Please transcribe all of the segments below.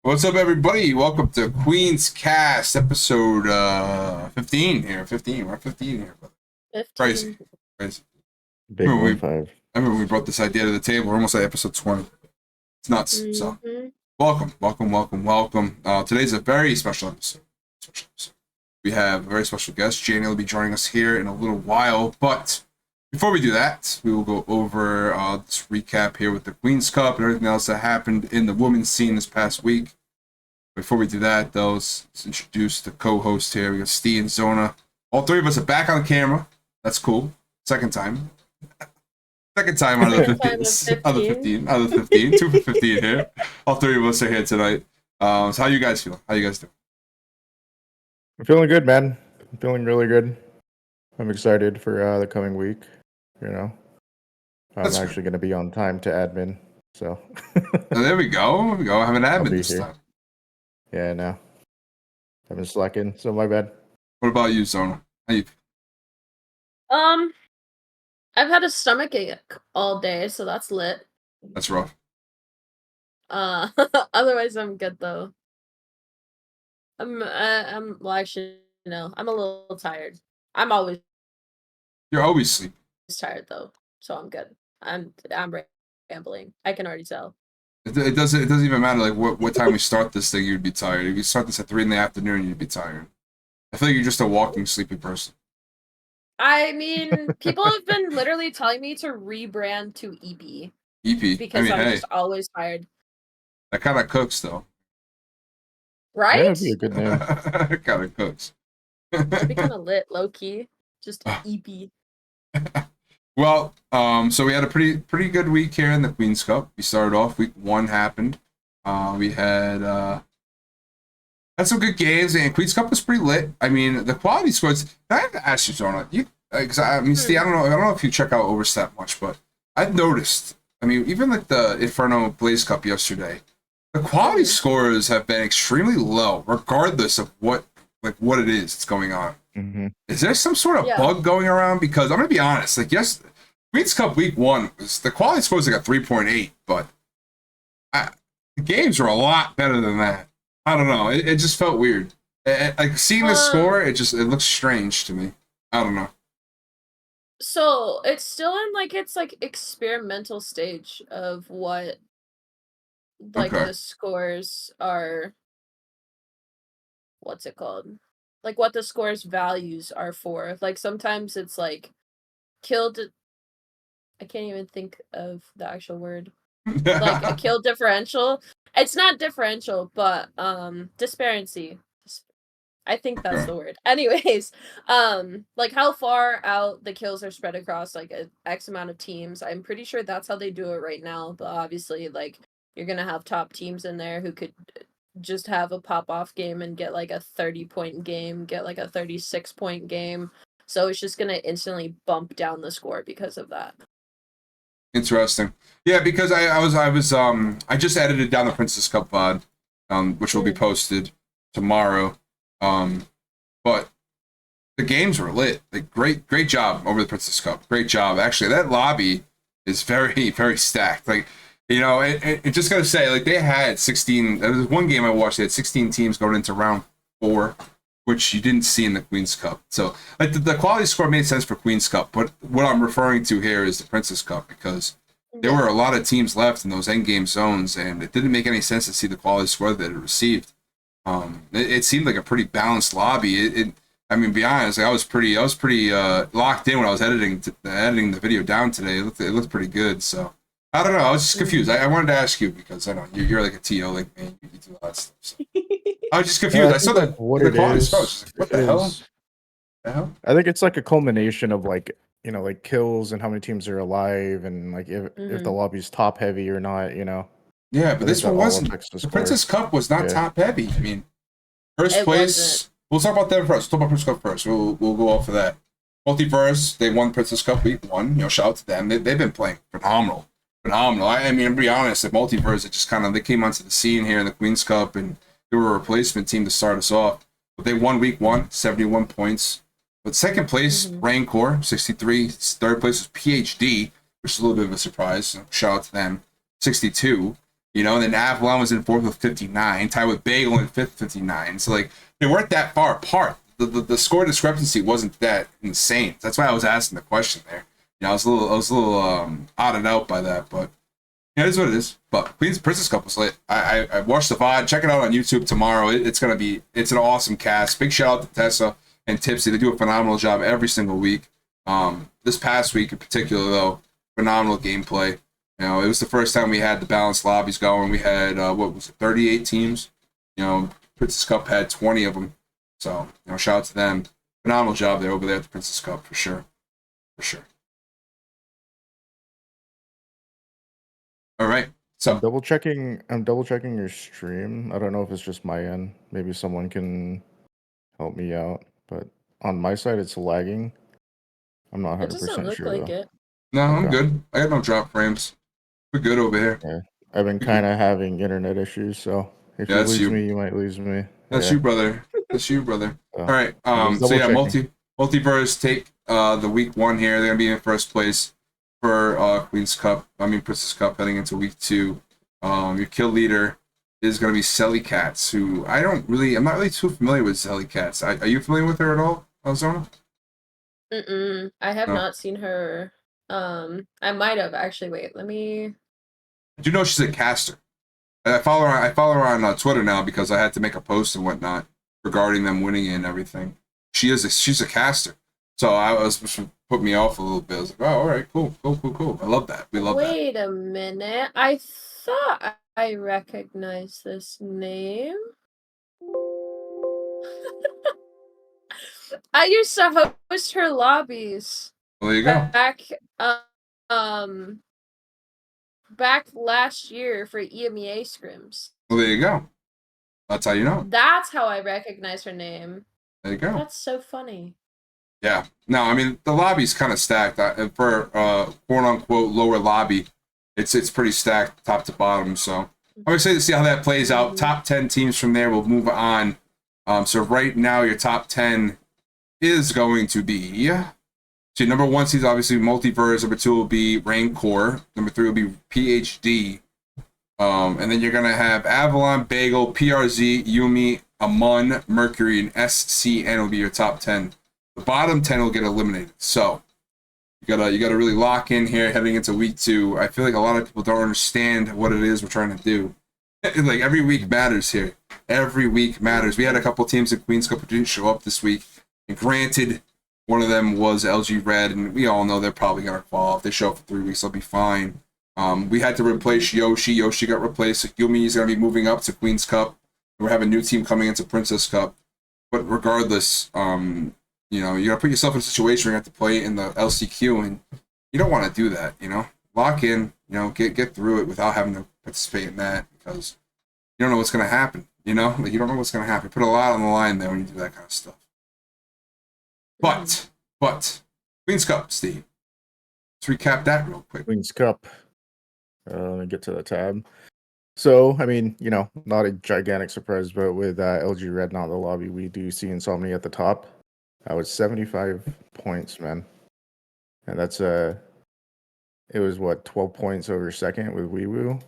What's up, everybody? Welcome to Queen's Cast, episode 15 here. 15. We're at 15 here, brother. Crazy. 15. Crazy. Big Remember one we, five. I remember we brought this idea to the table. We're almost at episode 20. It's nuts. So, welcome. Today's a very special episode. We have a very special guest. Janey will be joining us here in a little while. But before we do that, we will go over this recap here with the Queen's Cup and everything else that happened in the women's scene this past week. Before we do that, though, let's introduce the co-host here. We got Stee and Zona. All three of us are back on camera. That's cool. Second time. Second time out of the 15. Out of the 15. 2 for 15 here. All three of us are here tonight. So how you guys feeling? How you guys doing? I'm feeling good, man. I'm feeling really good. I'm excited for the coming week. I'm That's actually going to be on time to admin. So Oh, there we go. I have an I'll admin be this here. time. Yeah, no. I've been slacking, so my bad. What about you, Zona? How you? I've had a stomach ache all day, so that's lit. That's rough. Otherwise I'm good though. Well, actually, no, I'm a little tired. I'm always You're always sleeping. tired though, so I'm good. I'm rambling. I can already tell. It doesn't even matter like what time we start this thing. You'd be tired. If you start this at 3 in the afternoon, you'd be tired. I feel like you're just a walking sleepy person. I mean, people have been literally telling me to rebrand to EP EP. because I'm hey, just always tired. that kind of cooks though. Right? Yeah, that'd be a good name. It kind of cooks. It'd be kind of lit, low key. Just EP. Well, so we had a pretty good week here in the Queen's Cup. We started off week 1 happened. We had some good games, and Queen's Cup was pretty lit. I mean, the quality scores. I have to ask you, Jonah. Steve, I don't know if you check out Overstep much, but I've noticed. I mean, even like the Inferno Blaze Cup yesterday, the quality scores have been extremely low, regardless of what it is that's going on. Mm-hmm. Is there some sort of bug going around? Because I'm gonna be honest, like yes, Queen's Cup week 1 was the quality score was like a 3.8, but the games were a lot better than that. I don't know. It just felt weird. Like seeing the score, it looks strange to me. I don't know. So it's still in its experimental stage of what the scores are. What's it called? Like what the scores values are for. Like sometimes it's like killed. I can't even think of the actual word. Like a kill differential. It's not differential, but disparity. I think that's the word. Anyways, like how far out the kills are spread across like a X amount of teams. I'm pretty sure that's how they do it right now. But obviously, like you're gonna have top teams in there who could just have a pop off game and get like a 30-point game, get like a 36-point game. So it's just gonna instantly bump down the score because of that. Interesting. Yeah, because I just edited down the Princess Cup VOD, which will be posted tomorrow. But the games were lit. Like great job over the Princess Cup. Great job. Actually, that lobby is very, very stacked. Like, you know, it just gotta say, like they had 16. There was one game I watched. They had 16 teams going into round 4, which you didn't see in the Queen's Cup. So, like the quality score made sense for Queen's Cup, but what I'm referring to here is the Princess Cup because there were a lot of teams left in those end game zones, and it didn't make any sense to see the quality score that it received. It seemed like a pretty balanced lobby. I mean, to be honest, I was pretty locked in when I was editing the video down today. It looked pretty good. So I don't know. I was just confused. I wanted to ask you because I know you're like a TO like me. You do a lot of stuff. So. I was just confused. I saw the quality scores. What the hell? I think it's like a culmination of like kills and how many teams are alive and like if the lobby's top heavy or not. Yeah, but this one wasn't. The Princess Cup was not top heavy. I mean, first place. We'll talk about them first. We'll talk about Princess Cup first. We'll go off of that. Multiverse, they won Princess Cup week 1. You know, shout out to them. They've been playing phenomenal. I mean, to be honest, at Multiverse, it just they came onto the scene here in the Queen's Cup, and they were a replacement team to start us off. But they won week 1, 71 points. But second place, Rancor, 63. Third place was PhD, which is a little bit of a surprise. Shout out to them, 62. You know, and then Avalon was in fourth with 59, tied with Bagel in fifth, 59. So like they weren't that far apart. The score discrepancy wasn't that insane. That's why I was asking the question there. You know, I was a little odded out by that, but yeah, it is what it is. But Queen's Princess Cup was lit. I watched the VOD. Check it out on YouTube tomorrow. It's an awesome cast. Big shout out to Tessa and Tipsy. They do a phenomenal job every single week. This past week in particular, though, phenomenal gameplay. You know, it was the first time we had the balanced lobbies going. We had 38 teams. You know, Princess Cup had 20 of them. So, you know, shout out to them. Phenomenal job there over there at the Princess Cup for sure. For sure. All right. So I'm double checking your stream. I don't know if it's just my end. Maybe someone can help me out. But on my side it's lagging. I'm not It doesn't 100% look sure like though. it. no, I'm Okay. good. I got no drop frames. We're good over here. Yeah. I've been kind of having internet issues, so if Yeah, you that's lose you. me, you might lose me. That's Yeah. you, brother. That's you, brother. So, All right. I'm just So yeah, double-checking. multiverse take the week 1 here. They're gonna be in first place for Princess Cup heading into week 2. Your kill leader is gonna be Selly Cats, who I'm not really too familiar with Selly Cats. Are you familiar with her at all, Zona? I have No. not seen her. I might have actually. Wait, let me. I do know she's a caster. I follow her on Twitter now because I had to make a post and whatnot regarding them winning and everything. She's a caster, so put me off a little bit. I was like, oh, all right, cool. I love that. We love that. Wait a minute. I thought I recognized this name. I used to host her lobbies. Well, there you go. Back last year for EMEA scrims. Well, there you go. That's how you know. That's how I recognize her name. There you go. That's so funny. Yeah. No, I mean the lobby's kind of stacked for quote unquote lower lobby. It's pretty stacked top to bottom. So I'm excited to see how that plays out. Top 10 teams from there will move on. So right now your top 10 is going to be. So number 1 seed is obviously Multiverse. Number 2 will be Rancor. Number 3 will be PhD. And then you're gonna have Avalon, Bagel, PRZ, Yumi, Amon, Mercury, and SCN will be your top 10. The bottom 10 will get eliminated. So you gotta really lock in here heading into week 2. I feel like a lot of people don't understand what it is we're trying to do. Like every week matters here. Every week matters. We had a couple teams in Queens Cup who didn't show up this week. And granted, one of them was LG Red, and we all know they're probably gonna fall. If they show up for 3 weeks, they'll be fine. We had to replace Yoshi. Yoshi got replaced. Yumi is going to be moving up to Queen's Cup. We have a new team coming into Princess Cup. But regardless, you know, you got to put yourself in a situation where you have to play in the LCQ, and you don't want to do that, you know? Lock in, you know, get through it without having to participate in that because you don't know what's going to happen, you know? Like, you don't know what's going to happen. You put a lot on the line there when you do that kind of stuff. But, Queen's Cup, Steve. Let's recap that real quick. Queen's Cup. Let me get to the tab. So, I mean, you know, not a gigantic surprise, but with LG Red not in the lobby, we do see Insomnia at the top. With 75 points, man. And that's it was what, 12 points over second with WeeWoo.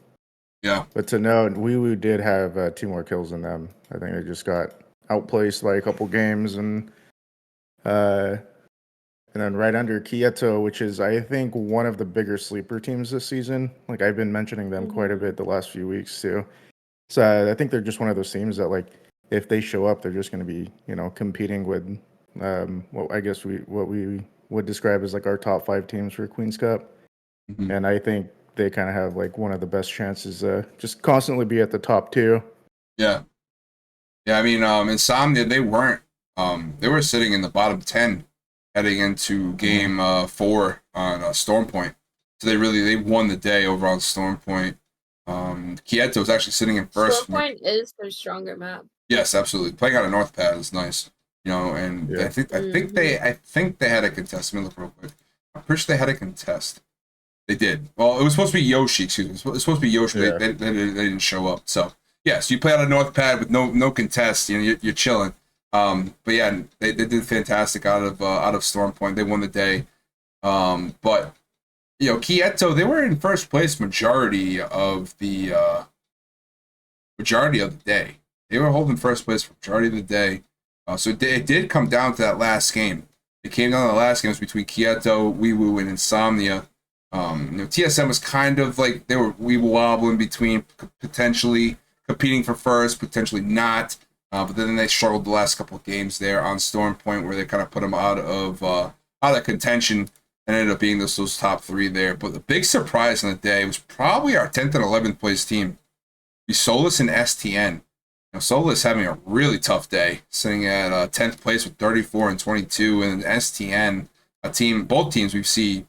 Yeah. But to note, WeeWoo did have 2 more kills than them. I think they just got outplaced by a couple games, and then right under Kieto, which is, I think, one of the bigger sleeper teams this season. Like, I've been mentioning them quite a bit the last few weeks, too. So I think they're just one of those teams that, like, if they show up, they're just going to be, you know, competing with what we would describe as, like, our top 5 teams for Queen's Cup. Mm-hmm. And I think they kind of have, like, one of the best chances to just constantly be at the top 2. Yeah. Yeah, I mean, Insomnia, they weren't. They were sitting in the bottom 10 heading into game 4 on Storm Point. So they won the day over on Storm Point. Kieto was actually sitting in first. Storm Point is their stronger map. Yes, absolutely. Playing on a North Pad is nice. You know, and yeah. I think they had a contest. Let me look real quick. I'm pretty sure they had a contest. They did. Well, it was supposed to be Yoshi, excuse me. It was supposed to be Yoshi, yeah. They didn't show up. So yeah, so you play on a North Pad with no contest, you know, you're chilling. But yeah, they did fantastic out of Storm Point. They won the day. But you know, Kieto, they were in first place majority of the majority of the day. They were holding first place for majority of the day. So it did come down to that last game. It came down to the last game. It was between Kyoto, WeeWoo, and Insomnia. TSM was kind of like they were wobbling between potentially competing for first, potentially not. But then they struggled the last couple of games there on Storm Point, where they kind of put them out of contention, and ended up being those top three there. But the big surprise on the day was probably our 10th and 11th place team, Solus and STN. Solus having a really tough day, sitting at 10th place with 34 and 22, and STN, both teams we've seen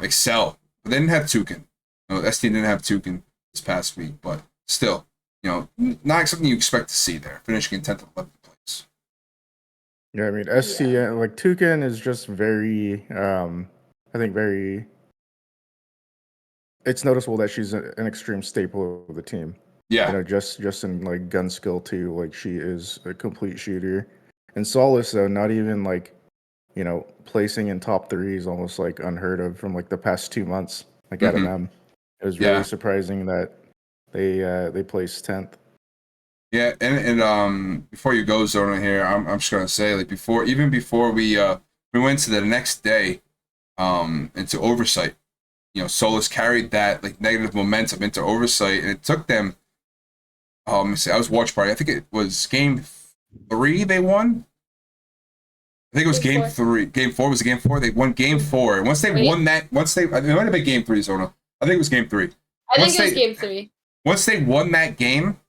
excel. But they didn't have Toucan. STN didn't have Toucan this past week, but still, not something you expect to see there, finishing in 10th and 11th place. Yeah, I mean, STN, like, Toucan is just very, I think very, it's noticeable that she's an extreme staple of the team. Yeah. Just in, like, gun skill, too. Like, she is a complete shooter. And Solace, though, not even, like, placing in top 3 is almost, like, unheard of from, like, the past 2 months, like, out of them. It was really surprising that they placed 10th. Yeah, and before you go, Zona, here, I'm just gonna say, like, before we went to the next day, into Oversight, Solus carried that, like, negative momentum into Oversight, and it took them. Let me see, I was watch party. I think it was game 3 they won. I think it was game 3. Game 4 was game 4. They won game 4. And once they won that, it might have been game 3, Zona. I think it was game 3. I think it was game 3. Once they won that game,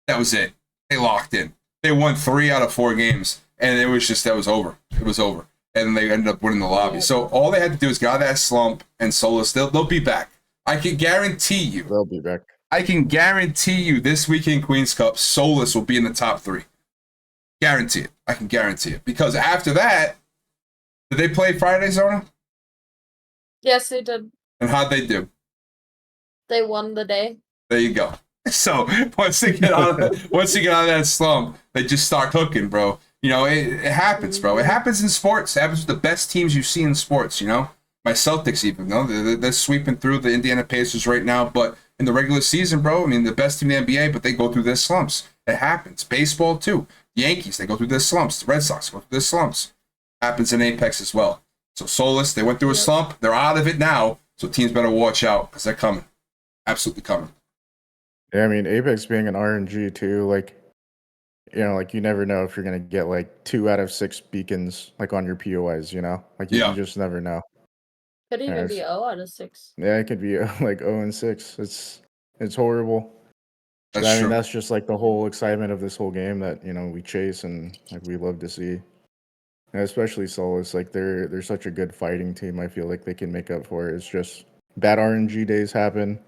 that was it. They locked in. They won 3 out of 4 games, and it was over. It was over, and they ended up winning the lobby. So all they had to do is get out of that slump, and Solus, they'll be back. I can guarantee you. They'll be back. I can guarantee you this weekend Queen's Cup, Solus will be in the top 3. Guarantee it. I can guarantee it. Because after that, did they play Friday, Zona? Yes, they did. And how'd they do? They won the day. There you go. So once they get out of that slump, they just start hooking, bro. It happens, bro. It happens in sports. It happens with the best teams you see in sports, My Celtics even, they're sweeping through the Indiana Pacers right now, but in the regular season, bro, I mean, the best team in the NBA, but they go through their slumps. It happens. Baseball, too. The Yankees, they go through their slumps. The Red Sox go through their slumps. Happens in Apex as well. So Solus, they went through a slump. They're out of it now, so teams better watch out because they're coming. Absolutely coming. Yeah, I mean, Apex being an RNG, too, like, like, you never know if you're going to get, like, 2 out of 6 beacons, like, on your POIs, Like, you just never know. Could even be 0 out of 6. Yeah, it could be, like, 0 and 6. It's horrible. That's true. That's just, like, the whole excitement of this whole game that, we chase and, like, we love to see. And especially Solus, like, they're such a good fighting team. I feel like they can make up for it. It's just bad RNG days happen.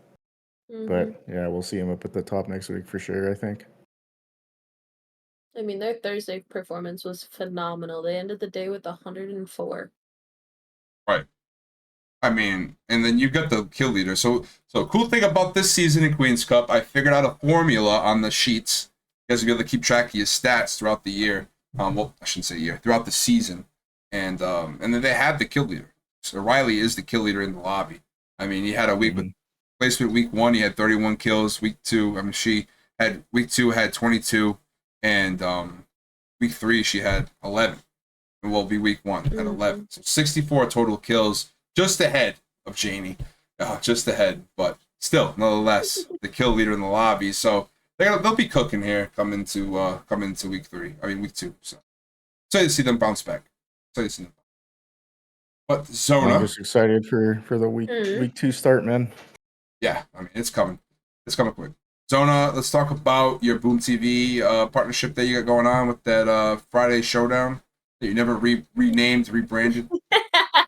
But, yeah, we'll see them up at the top next week for sure, I think. I mean, their Thursday performance was phenomenal. They ended the day with 104. Right. I mean, and then you got the kill leader. So cool thing about this season in Queen's Cup, I figured out a formula on the sheets. You guys will be able to keep track of your stats throughout the year. Well, I shouldn't say year, throughout the season. And then they have the kill leader. So Riley is the kill leader in the lobby. I mean, he had a week with placement week 1, he had 31 kills. Week 2, I mean, week 2 had 22, and week 3 she had 11. And will be week 1 at 11. So 64 total kills, just ahead of Janey, just ahead. But still, nonetheless, the kill leader in the lobby. So they'll be cooking here coming into week 3. I mean week 2. So excited to see them bounce back. Excited to see them. But Zona, I'm just excited for the week 2 start, man. Yeah, I mean, it's coming. It's coming quick. Zona, let's talk about your Boom TV partnership that you got going on with that Friday Showdown that you never renamed, rebranded.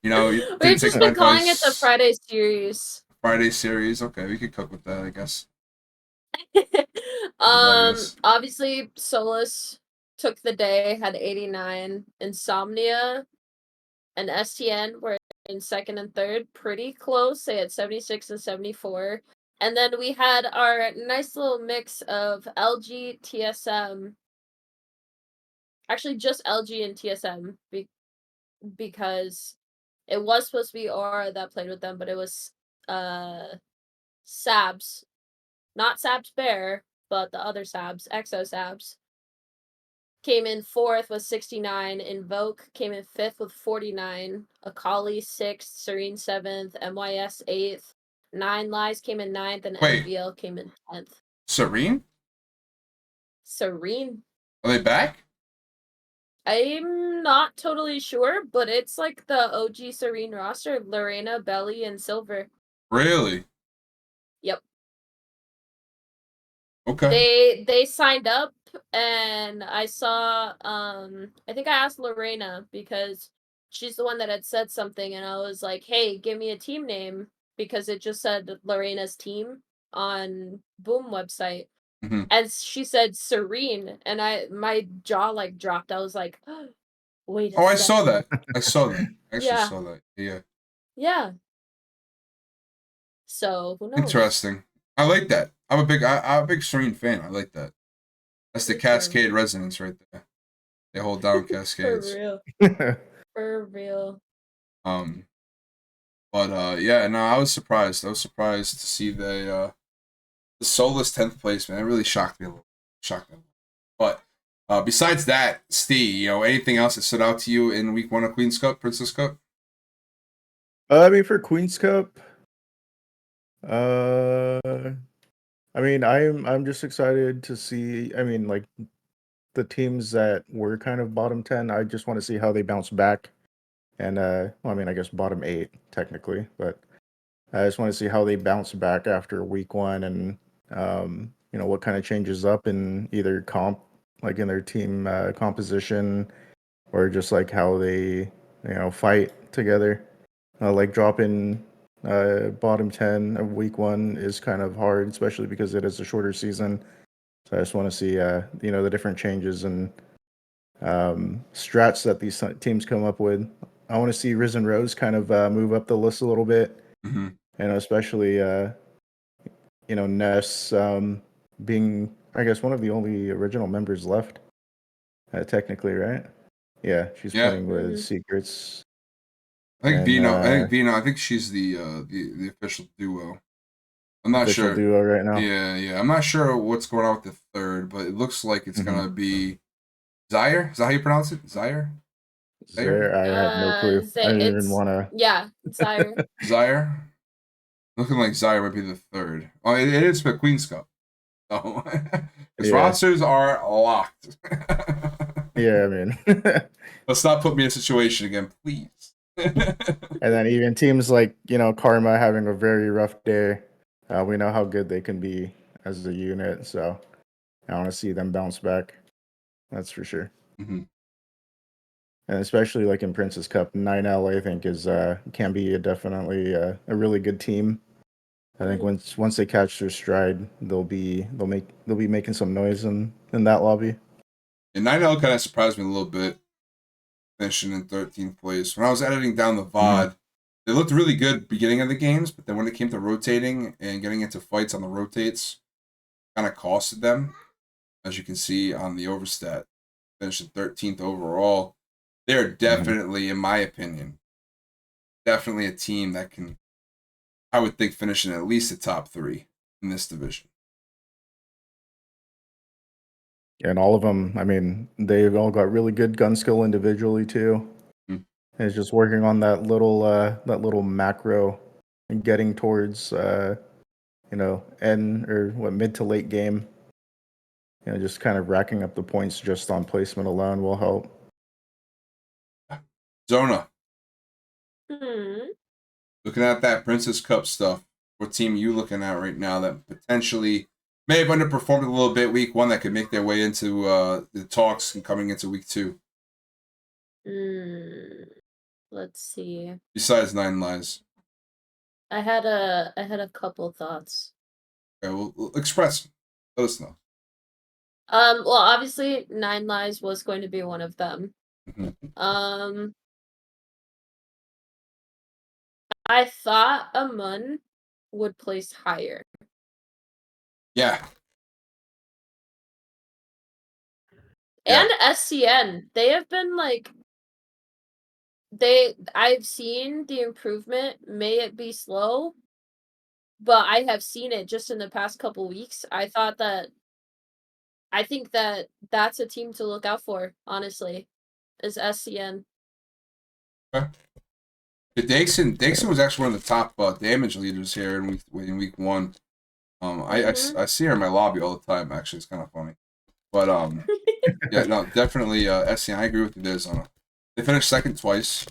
We've just been calling it the Friday Series. Friday Series. Okay, we could cook with that, I guess. Obviously, Solus took the day, had 89. Insomnia and STN were in 2nd and 3rd, pretty close. They had 76 and 74. And then we had our nice little mix of LG, TSM. Actually, just LG and TSM because it was supposed to be Aura that played with them, but it was Sabs not Sabs Bear, but the other Sabs, Exo Sabs, came in 4th with 69. Invoke came in 5th with 49. Akali 6th. Serene 7th. MYS 8th. 9 Lies came in 9th, and Wait. MVL came in 10th. Serene? Serene? Are they back? I'm not totally sure, but it's like the OG Serene roster: Lorena, Belly, and Silver. Really? Yep. Okay. They signed up, and I saw I think I asked Lorena because she's the one that had said something, and I was like, "Hey, give me a team name," because it just said Lorena's team on Boom website. Mm-hmm. And she said Serene, and my jaw like dropped. I was like, wait a Oh, I second. saw that. I saw that. I actually Yeah. saw that. Yeah. Yeah. So who knows? Interesting. I like that. I'm a big Serene fan. I like that. That's the Me too. Cascade resonance right there. They hold down For Cascades. real. For real. But yeah, no, I was surprised. I was surprised to see the Soulless 10th place, man. It really shocked me a little. Shocked me a little. But besides that, Stee, anything else that stood out to you in week 1 of Queen's Cup, Princess Cup? I mean, for Queen's Cup, I mean, I'm just excited to see. I mean, like the teams that were kind of bottom 10. I just want to see how they bounce back, and well, I mean, I guess bottom 8 technically, but I just want to see how they bounce back after week 1, and what kind of changes up in either like in their team composition, or just like how they fight together. Like dropping bottom 10 of week 1 is kind of hard, especially because it is a shorter season. So I just want to see the different changes and strats that these teams come up with. I want to see Risen Rose kind of move up the list a little bit, Mm-hmm. and especially Ness being, I guess, one of the only original members left, technically, right? Yeah, she's Yeah. playing with Secrets. I think And, Vino. I think she's the official duo. I'm not official sure. duo right now. Yeah. I'm not sure what's going on with the third, but it looks like it's gonna be Zaire. Is that how you pronounce it? Zaire. There, I have no clue. I didn't even want to. Yeah, Zaire. Zaire. Looking like Zaire might be the third. Oh, it is for Queen's Cup. So his rosters are locked. Yeah, I mean. Let's not put me in a situation again, please. And then even teams like Karma having a very rough day. We know how good they can be as a unit, so I want to see them bounce back. That's for sure. Mm-hmm. And especially like in Princess Cup, 9L I think can be definitely a really good team. I think once they catch their stride, they'll be making some noise in that lobby. And 9L kind of surprised me a little bit, finishing in 13th place. When I was editing down the VOD, they looked really good beginning of the games, but then when it came to rotating and getting into fights on the rotates, kind of costed them. As you can see on the overstat, finished in 13th overall. They're definitely, in my opinion, definitely a team that can, I would think, finish in at least the top 3 in this division. And all of them, I mean, they've all got really good gun skill individually too. Mm. And it's just working on that little macro and getting towards end or mid to late game. Just kind of racking up the points just on placement alone will help. Zona. Hmm. Looking at that Princess Cup stuff, what team are you looking at right now that potentially may have underperformed a little bit week 1 that could make their way into the talks and coming into week 2? Let's see. Besides 9 Lives. I had a couple thoughts. Okay, well, express. Let us know. Well, obviously 9 Lives was going to be one of them. I thought Amun would place higher. Yeah. And SCN. They have been like I've seen the improvement. May it be slow, but I have seen it just in the past couple weeks. I think that that's a team to look out for, honestly, is SCN. Okay. The Dixon was actually one of the top damage leaders here in week 1. I see her in my lobby all the time. Actually, it's kind of funny. But yeah, no, definitely SCN. I agree with you there, Zona. They finished second twice.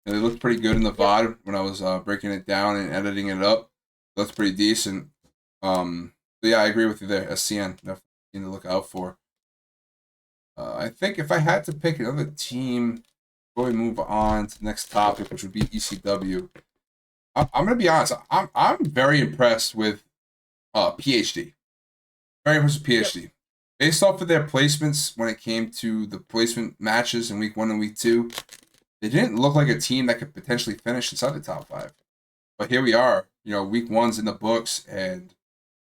And they looked pretty good in the VOD when I was breaking it down and editing it up. That's pretty decent. But yeah, I agree with you there. SCN, definitely need to look out for. I think if I had to pick another team before we move on to the next topic, which would be ECW, I'm gonna be honest. I'm very impressed with PhD. Very impressed with PhD. Yep. Based off of their placements when it came to the placement matches in week 1 and week 2, they didn't look like a team that could potentially finish inside the top 5. But here we are. Week 1's in the books, and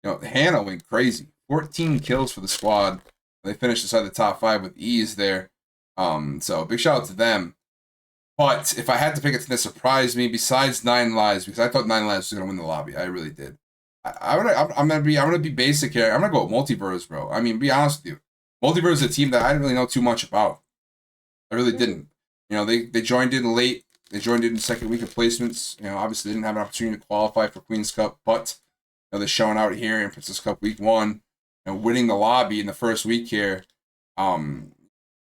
Hannah went crazy. 14 kills for the squad. They finished inside the top 5 with ease there. So big shout out to them. But if I had to pick a team that surprised me, besides 9 Lives, because I thought 9 Lives was gonna win the lobby, I really did. I'm gonna be basic here. I'm gonna go with Multiverse, bro. I mean, be honest with you, Multiverse is a team that I didn't really know too much about. I really didn't. They joined in late. They joined in the second week of placements. Obviously they didn't have an opportunity to qualify for Queen's Cup, but they're showing out here in Princess Cup week 1, winning the lobby in the first week here.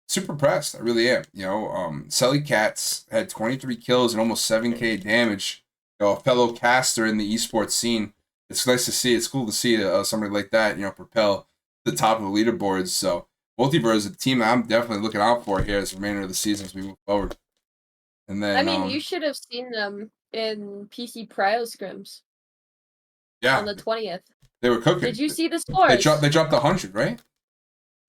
Super impressed. I really am. Selly Cats had 23 kills and almost 7k damage. A fellow caster in the esports scene. It's nice to see. It's cool to see somebody like that, propel to the top of the leaderboards. So Multiverse is a team that I'm definitely looking out for here as the remainder of the season as we move forward. And then, I mean, you should have seen them in PC Prio scrims. Yeah. On the 20th. They were cooking. Did you see the scores? They dropped 100, right?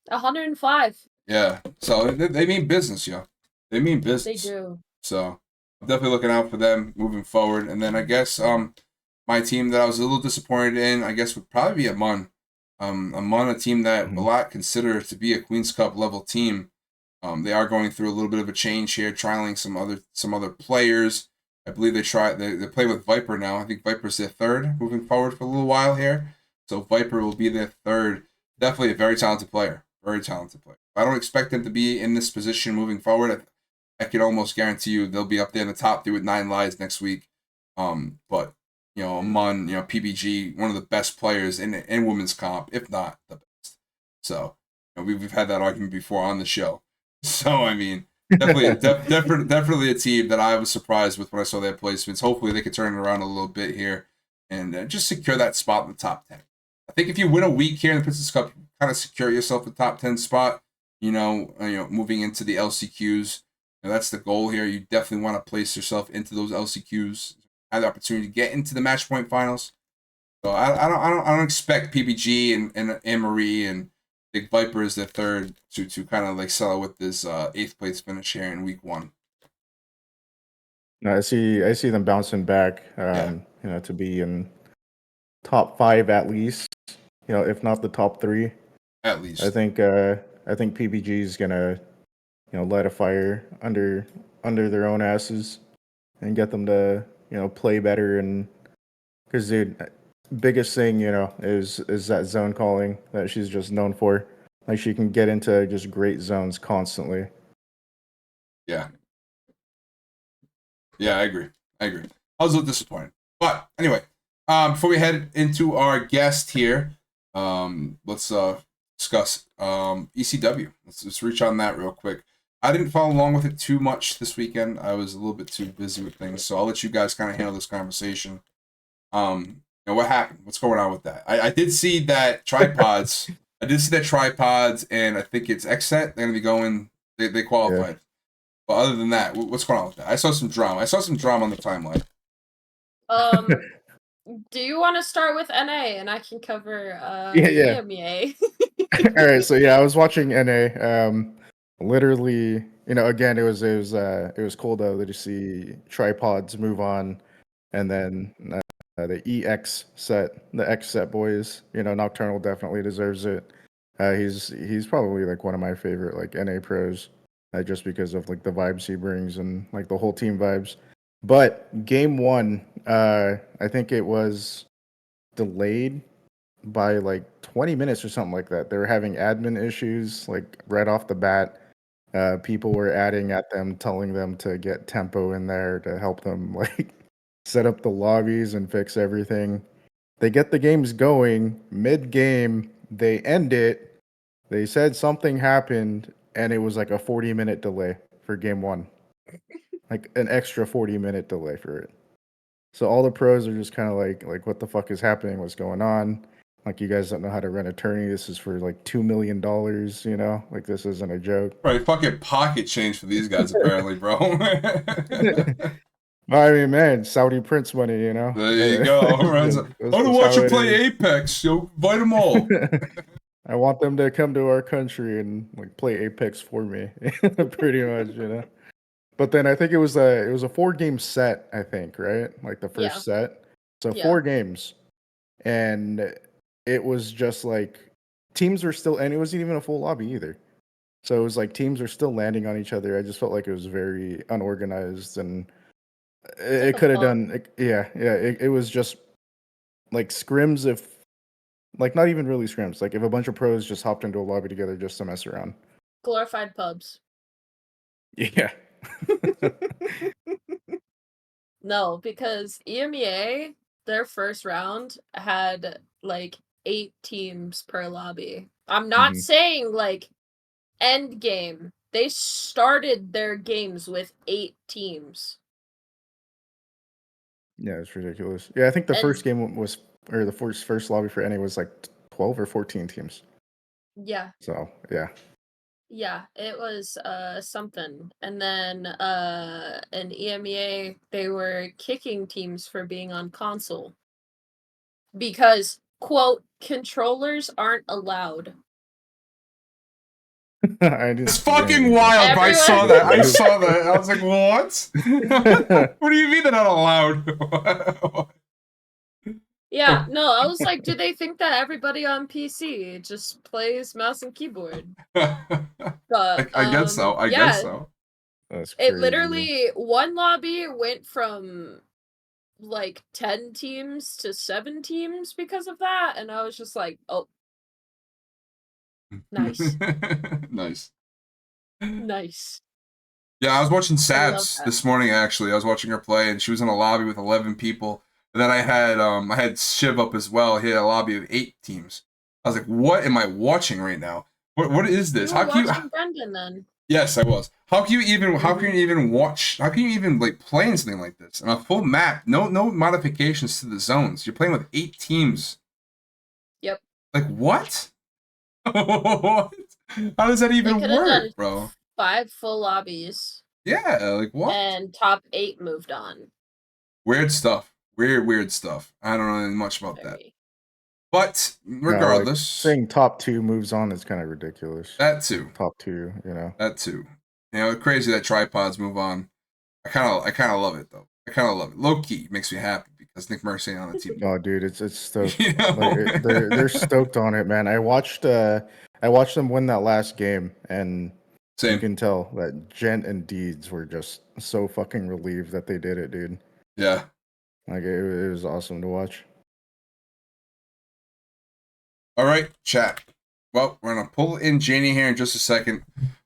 105. Yeah. So they mean business, yo. They mean business. They do. So I'm definitely looking out for them moving forward. And then I guess my team that I was a little disappointed in, I guess, would probably be Amon. Amon, a team that a lot consider to be a Queen's Cup level team. They are going through a little bit of a change here, trialing some other players. I believe they play with Viper now. I think Viper's their third moving forward for a little while here. So Viper will be their third. Definitely a very talented player. Very talented player. I don't expect them to be in this position moving forward. I can almost guarantee you they'll be up there in the top 3 with 9 Lives next week. But Amon, PBG, one of the best players in women's comp, if not the best. So we've had that argument before on the show. So I mean, definitely a team that I was surprised with when I saw their placements. Hopefully they can turn it around a little bit here and just secure that spot in the top 10. I think if you win a week here in the Princess Cup, you kind of secure yourself a top 10 spot. Moving into the LCQs. That's the goal here. You definitely want to place yourself into those LCQs, have the opportunity to get into the match point finals. So I don't expect PBG and Anne-Marie and Big Viper as their third to kind of like sell with this 8th place finish here in week 1. No, I see them bouncing back. To be in top 5 at least. If not the top 3. At least. I think PBG is gonna light a fire under their own asses and get them to play better, and because the biggest thing is that zone calling that she's just known for. Like she can get into just great zones constantly. Yeah, I agree. I was a little disappointed, but anyway, before we head into our guest here, let's discuss ECW. Let's reach on that real quick. I didn't follow along with it too much this weekend. I was a little bit too busy with things, so I'll let you guys kind of handle this conversation. What happened? What's going on with that? I did see that tripods. And I think it's XSET. They're gonna be going. They qualified. Yeah. But other than that, what's going on with that? I saw some drama on the timeline. Do you want to start with NA and I can cover EMEA? All right, so I was watching NA. Literally, again, it was cool though to see tripods move on, and then the EX set, the X set boys. Nocturnal definitely deserves it. He's probably like one of my favorite like NA pros, just because of like the vibes he brings and like the whole team vibes. But game 1, I think it was delayed by like 20 minutes or something like that. They were having admin issues like right off the bat. People were adding at them, telling them to get tempo in there to help them like set up the lobbies and fix everything. They get the games going mid-game, they end it. They said something happened, and it was like a 40-minute delay for game one, like an extra 40-minute delay for it. So all the pros are just kind of like, what the fuck is happening? What's going on? Like, you guys don't know how to run a tourney. This is for like $2 million, you know? Like, this isn't a joke. Right, fucking pocket change for these guys, apparently, bro. I mean, man, Saudi Prince money, you know? There you go. I want to watch you play Apex. Yo, invite them all. I want them to come to our country and like play Apex for me, pretty much, you know. But then I think it was a 4-game set, I think, right? Like the first set. So Yeah. 4 games. And it was just like teams were still, and it wasn't even a full lobby either. So it was like teams are still landing on each other. I just felt like it was very unorganized, and it could have done, it was just like scrims, if like not even really scrims, like if a bunch of pros just hopped into a lobby together just to mess around. Glorified pubs. Yeah. No, because EMEA, their first round had like 8 teams per lobby. I'm not saying like end game. They started their games with 8 teams. Yeah, it's ridiculous. Yeah, I think the first game was, or the first lobby for NA was like 12 or 14 teams. Yeah. So, yeah. Yeah, it was something. And then in EMEA, they were kicking teams for being on console. Because, quote, controllers aren't allowed. It's fucking wild. I saw that. I was like, what? What do you mean they're not allowed? Yeah, no, I was like, do they think that everybody on PC just plays mouse and keyboard? But I guess so. I guess so. That's crazy. It literally, one lobby went from like 10 teams to 7 teams because of that, and I was just like, oh, nice. Nice. Yeah, I was watching Sabs this morning, actually. I was watching her play, and she was in a lobby with 11 people. And then I had Shiv up as well. He had a lobby of 8 teams. I was like, what am I watching right now? What is this? You were watching Brendan then. Yes, I was. How can you even like play in something like this? On a full map, no modifications to the zones. You're playing with 8 teams. Yep. Like what? What? How does that even work, bro? 5 full lobbies. Yeah, like what? And top 8 moved on. Weird stuff. Weird stuff. I don't know much about that. But regardless, saying top 2 moves on is kind of ridiculous. That too. Top 2, you know. That too. You know, it's crazy that tripods move on. I kind of love it though. I kind of love it. Low key makes me happy because Nick Mercy on the team. Oh, dude, it's stoked. You know? Like, they're stoked on it, man. I watched them win that last game, and you can tell that Gent and Deeds were just so fucking relieved that they did it, dude. Yeah. Like it was awesome to watch. All right, chat. Well, we're gonna pull in Janey here in just a second.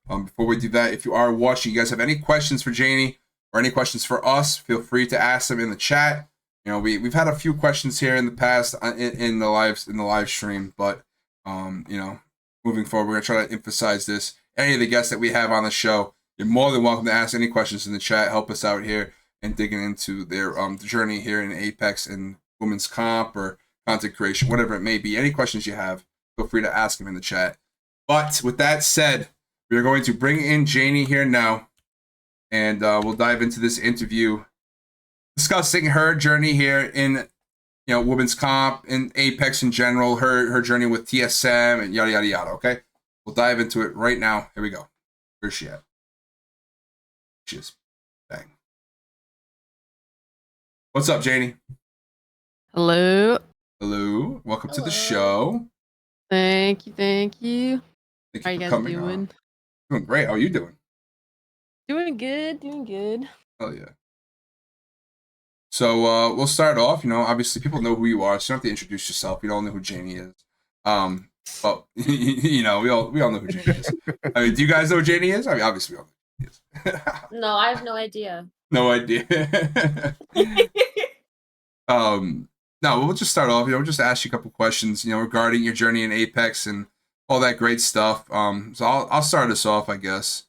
Before we do that, if you are watching, you guys have any questions for Janey or any questions for us, feel free to ask them in the chat. You know, we've had a few questions here in the past in the live stream, but you know, moving forward, we're gonna try to emphasize this. Any of the guests that we have on the show, you're more than welcome to ask any questions in the chat. Help us out here and digging into their journey here in Apex and women's comp or content creation, whatever it may be. Any questions you have, feel free to ask them in the chat. But with that said, we are going to bring in Janey here now, and we'll dive into this interview, discussing her journey here in, women's comp and Apex in general, her journey with TSM and yada yada yada. Okay, we'll dive into it right now. Here we go. Where's she at? She is. Bang. What's up, Janey? Hello. Hello. Welcome to the show. Thank you. How you guys doing? Doing great. How are you doing? Doing good. Oh yeah. So we'll start off. Obviously people know who you are, so you don't have to introduce yourself. You don't know who Janey is. But we all know who Janey is. I mean, do you guys know who Janey is? I mean, obviously we all know who Janey is. No, I have no idea. No idea. No, we'll just start off. We'll just ask you a couple questions, regarding your journey in Apex and all that great stuff. So I'll start us off, I guess.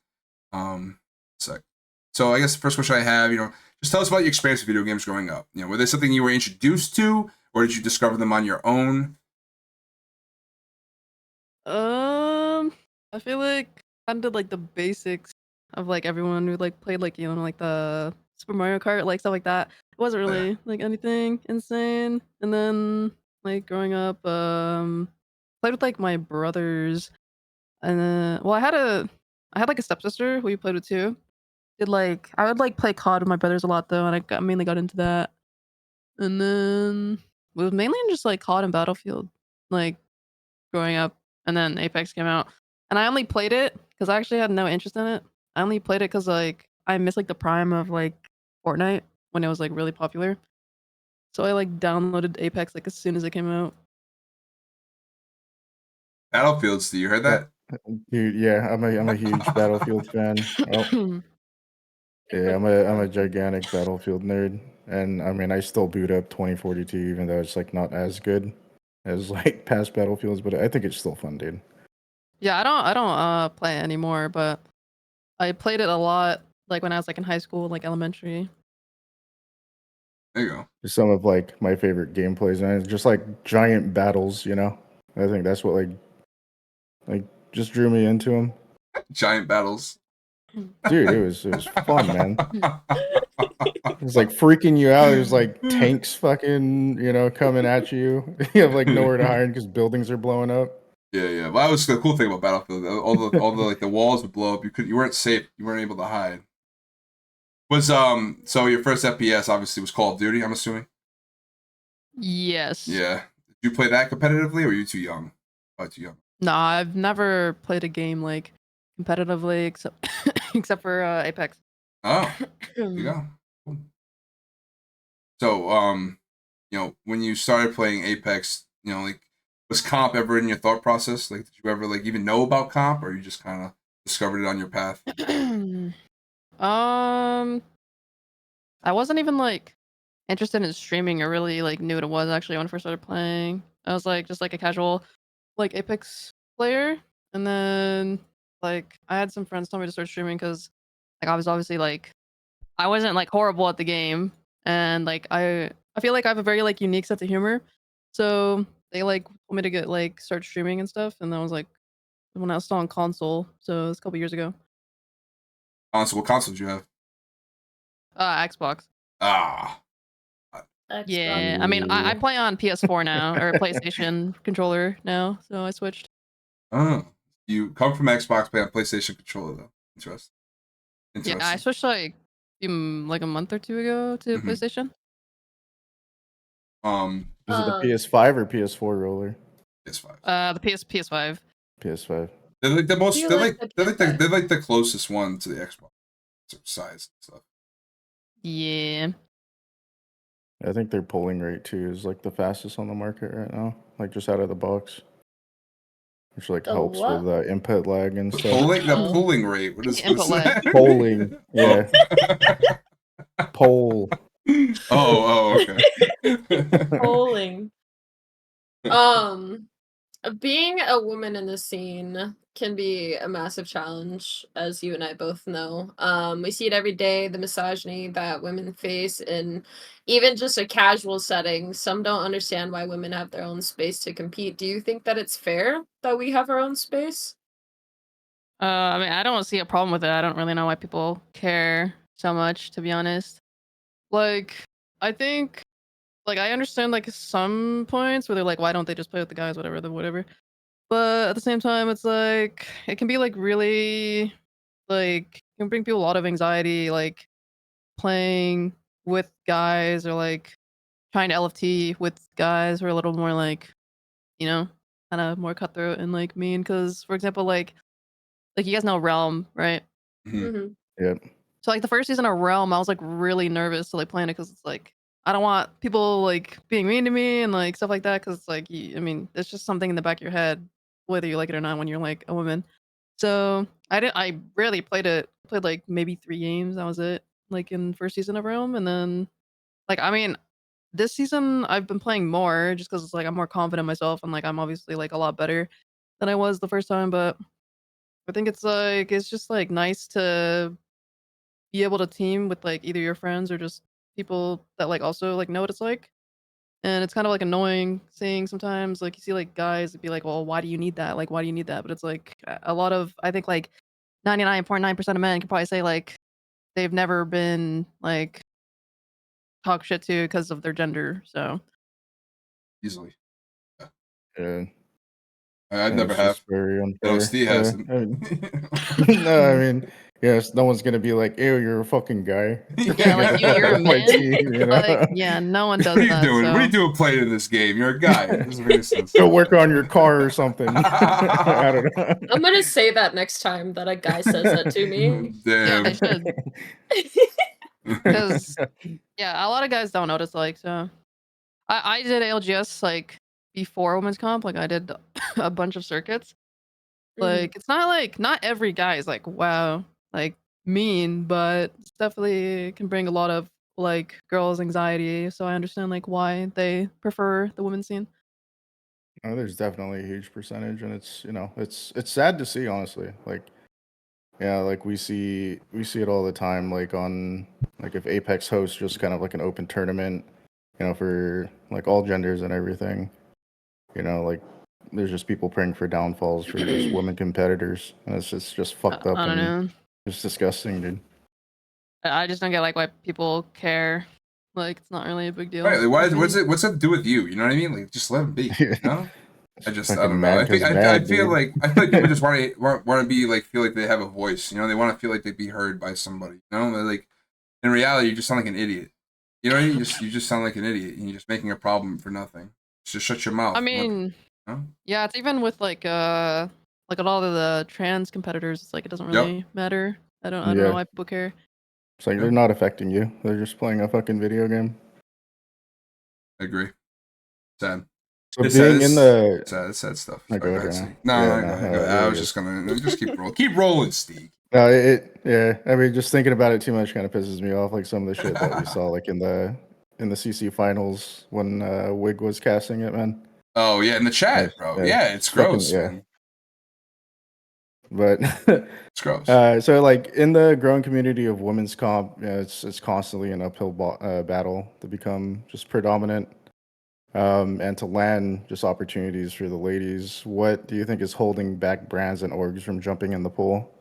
So I guess the first question I have, just tell us about your experience with video games growing up. Were they something you were introduced to, or did you discover them on your own? I feel like I did like the basics of like everyone who like played like like the Super Mario Kart, like stuff like that. It wasn't Oh, yeah. really like anything insane. And then like growing up, played with like my brothers, and well, I had like a stepsister who we played with too. I would like play COD with my brothers a lot though, and I mainly got into that. And then it was mainly just like COD and Battlefield, like growing up. And then Apex came out, and I only played it because I actually had no interest in it. I only played it because like I missed like the prime of like Fortnite when it was like really popular. So I like downloaded Apex like as soon as it came out. Battlefields, do you heard that? Dude, yeah, I'm a huge Battlefield fan. Oh, yeah, I'm a gigantic Battlefield nerd, and I mean I still boot up 2042 even though it's like not as good as like past Battlefields, but I think it's still fun, dude. Yeah, I don't play it anymore, but I played it a lot like when I was like in high school, like elementary. There you go. Just some of like my favorite gameplays, and it's just like giant battles, I think that's what like just drew me into them. Giant battles. Dude, it was fun, man. It was like freaking you out. There's like tanks fucking, coming at you. You have like nowhere to hide because buildings are blowing up. Yeah. Well, that was the cool thing about Battlefield. All the like the walls would blow up. You weren't safe. You weren't able to hide. So your first FPS obviously was Call of Duty, I'm assuming? Yes. Yeah. Did you play that competitively, or were you too young? Probably too young. No, I've never played a game like competitively except except for Apex. Oh, there you go. Cool. So, when you started playing Apex, like, was comp ever in your thought process? Like, did you ever like even know about comp, or you just kind of discovered it on your path? I wasn't even like interested in streaming or really like knew what it was actually when I first started playing. I was like just like a casual like Apex player, and then like I had some friends tell me to start streaming because like I was obviously like I wasn't like horrible at the game, and like I feel like I have a very like unique sense of humor, so they like told me to get like start streaming and stuff, and that was like when I was still on console, so it was a couple years ago. Console? What console did you have? Xbox. Ah, Yeah, I mean, I Ooh. play on PS4 now or PlayStation controller now, so I switched. oh, you come from Xbox, play on PlayStation controller though. Interesting. Yeah, I switched like like a month or two ago to Mhm. PlayStation. Is it the Um, PS5 or PS4 roller? PS5. The PS5. PS5. They're like the most. Do you They're like like the PS5? they're like the closest one to the Xbox size and stuff. Yeah. I think their polling rate too is like the fastest on the market right now, like just out of the box, which like The helps what? with input lag and The stuff. Oh. polling rate. What is Input lag. Polling, yeah, poll. Oh, okay. Polling. Being a woman in the scene can be a massive challenge, as you and I both know. We see it every day, the misogyny that women face in even just a casual setting. Some don't understand why women have their own space to compete. Do you think that it's fair that we have our own space? I mean, I don't see a problem with it. I don't really know why people care so much, to be honest. Like, I think, like, I understand like some points where they're like, why don't they just play with the guys, whatever. But at the same time, it's like it can be like really like it can bring people a lot of anxiety, like playing with guys or like trying to LFT with guys who are a little more like, kind of more cutthroat and like mean. Because for example, like you guys know Realm, right? Mhm. Mm-hmm. Yep. So like the first season of Realm, I was like really nervous to like playing it because it's like I don't want people like being mean to me and like stuff like that because it's like I mean, it's just something in the back of your head, whether you like it or not, when you're like a woman. So I rarely played it. Played like maybe 3 games. That was it. Like in first season of Rome, and then like I mean, this season I've been playing more just because it's like I'm more confident in myself and like I'm obviously like a lot better than I was the first time. But I think it's just like nice to be able to team with like either your friends or just people that like also like know what it's like. And it's kind of like annoying seeing sometimes like you see like guys be like, well, why do you need that? Like, why do you need that? But it's like a lot of I think like 99.9% of men can probably say like they've never been like talk shit to because of their gender. So Easily. Yeah, I've and never it's have. just very You know, unfair. Steve Yeah, hasn't. I mean, no, I mean, yes, no one's gonna be like, "Ew, you're a fucking guy." yeah, like you're a On my man. team, you Like know. yeah, no one What does are you that. doing? What are you So doing playing in this game? You're a guy. It doesn't make any sense. Go work on your car or something. I don't know. I'm gonna say that next time that a guy says that to me. yeah, they Damn. should because yeah, a lot of guys don't notice. Like so, I did ALGS like before women's comp. Like I did a bunch of circuits. Mhm. Like it's not like not every guy is like wow like mean, but it's definitely can bring a lot of like girls' anxiety. So I understand like why they prefer the women's scene. Oh, there's definitely a huge percentage, and it's it's sad to see, honestly. Like, yeah, like we see it all the time. Like on like if Apex hosts just kind of like an open tournament, for like all genders and everything. Like there's just people praying for downfalls for just women competitors, and it's just fucked up I don't and know. just disgusting, dude. I just don't get like why people care. Like it's not really a big deal. Right, like, why? to What's me. it? What's it to do with you? You know what I mean? Like, just let him be. You know? I Just I fucking don't know. mad I think because I mad, feel dude. like people just want to be like feel like they have a voice. You know, they want to feel like they be heard by somebody. You know, like in reality, you just sound like an idiot. You know what I mean? You just sound like an idiot, and you're just making a problem for nothing. Just shut your I mouth. mean, You know? yeah, it's even with like a lot of the trans competitors. It's like it doesn't Yep. really matter. I don't know Yeah, why people care. it's like Yeah. they're not affecting you. They're just playing a fucking video game. I agree. Sad. So It's sad. being in the It's sad stuff. no, Sorry, go go ahead, ahead, Ryno. Steve. No, Yeah, no, no, go ahead. no, Go it ahead. I really was is. just gonna just keep rolling, Steve. No, yeah. I mean, just thinking about it too much kind of pisses me off. Like some of the shit that we saw, like in the CC finals when Wig was casting it, man. Oh yeah, in the Yeah, chat, bro. yeah, Yeah, it's fucking gross, yeah. man. But It's gross. so like in the growing community of women's comp, it's constantly an uphill battle to become just predominant, and to land just opportunities for the ladies. What do you think is holding back brands and orgs from jumping in the pool?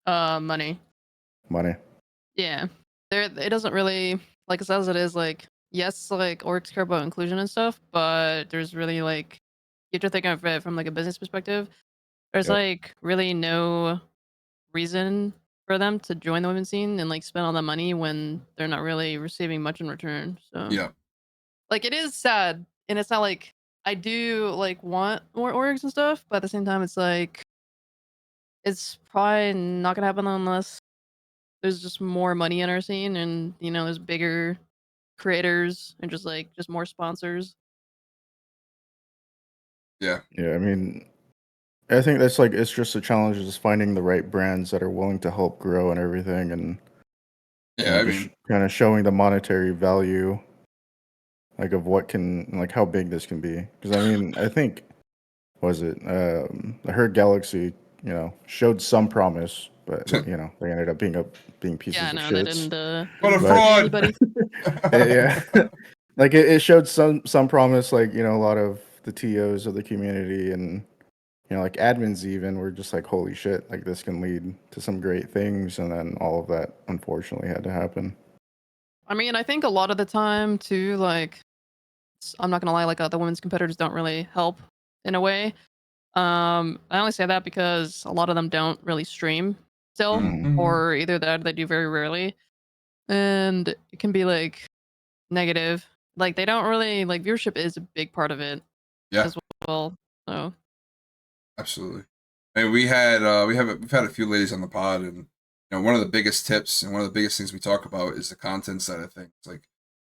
Money. Money. Yeah. It doesn't really like it says it is like yes, like orgs care about inclusion and stuff, but there's really like you have to think of it from like a business perspective. There's Yep. like really no reason for them to join the women's scene and like spend all that money when they're not really receiving much in return. So Yeah. like it is sad and it's not like I do like want more orgs and stuff, but at the same time it's like it's probably not gonna happen unless there's just more money in our scene and there's bigger creators and just more sponsors. Yeah. Yeah, I mean, I think that's like it's just a challenge is finding the right brands that are willing to help grow and everything, and Yeah. I just mean, kind of showing the monetary value, like of what can like how big this can be. Because I mean, I think was it I heard Galaxy, showed some promise, but they ended up being Yeah, pieces of no, they shits. what a didn't But pay fraud. anybody. yeah, like it showed some promise, like a lot of the TOs of the community and like admins even were just like, holy shit, like this can lead to some great things. And then all of that unfortunately had to happen. I mean, I think a lot of the time too, like I'm not gonna lie, like the women's competitors don't really help in a way. I only say that because a lot of them don't really stream still, Mhm. Mhm. or either that or they do very rarely, and it can be like negative. Like they don't really like viewership is a big part of it Yeah, as well. So absolutely. I mean, we've had a few ladies on the pod, and one of the biggest tips and one of the biggest things we talk about is the content side of things. Like,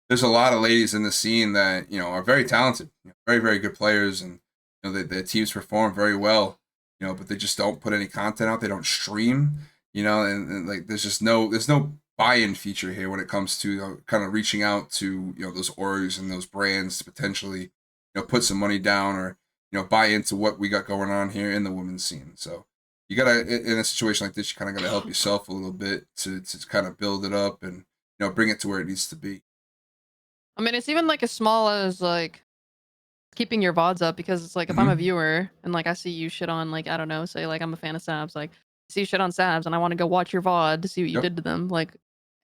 there's a lot of ladies in the scene that are very talented, very very good players, and their teams perform very well, but they just don't put any content out. They don't stream, and like there's no buy-in feature here when it comes to kind of reaching out to those orgs and those brands to potentially put some money down or buy into what we got going on here in the women's scene. So you gotta, in a situation like this, you kind of gotta help yourself a little bit to kind of build it up and bring it to where it needs to be. I mean, it's even like as small as like keeping your VODs up, because it's like if I'm a viewer and like I see you shit on, like, I don't know, say like I'm a fan of Sabs, like see you shit on Sabs and I want to go watch your VOD to see what you Yep. did to them, like,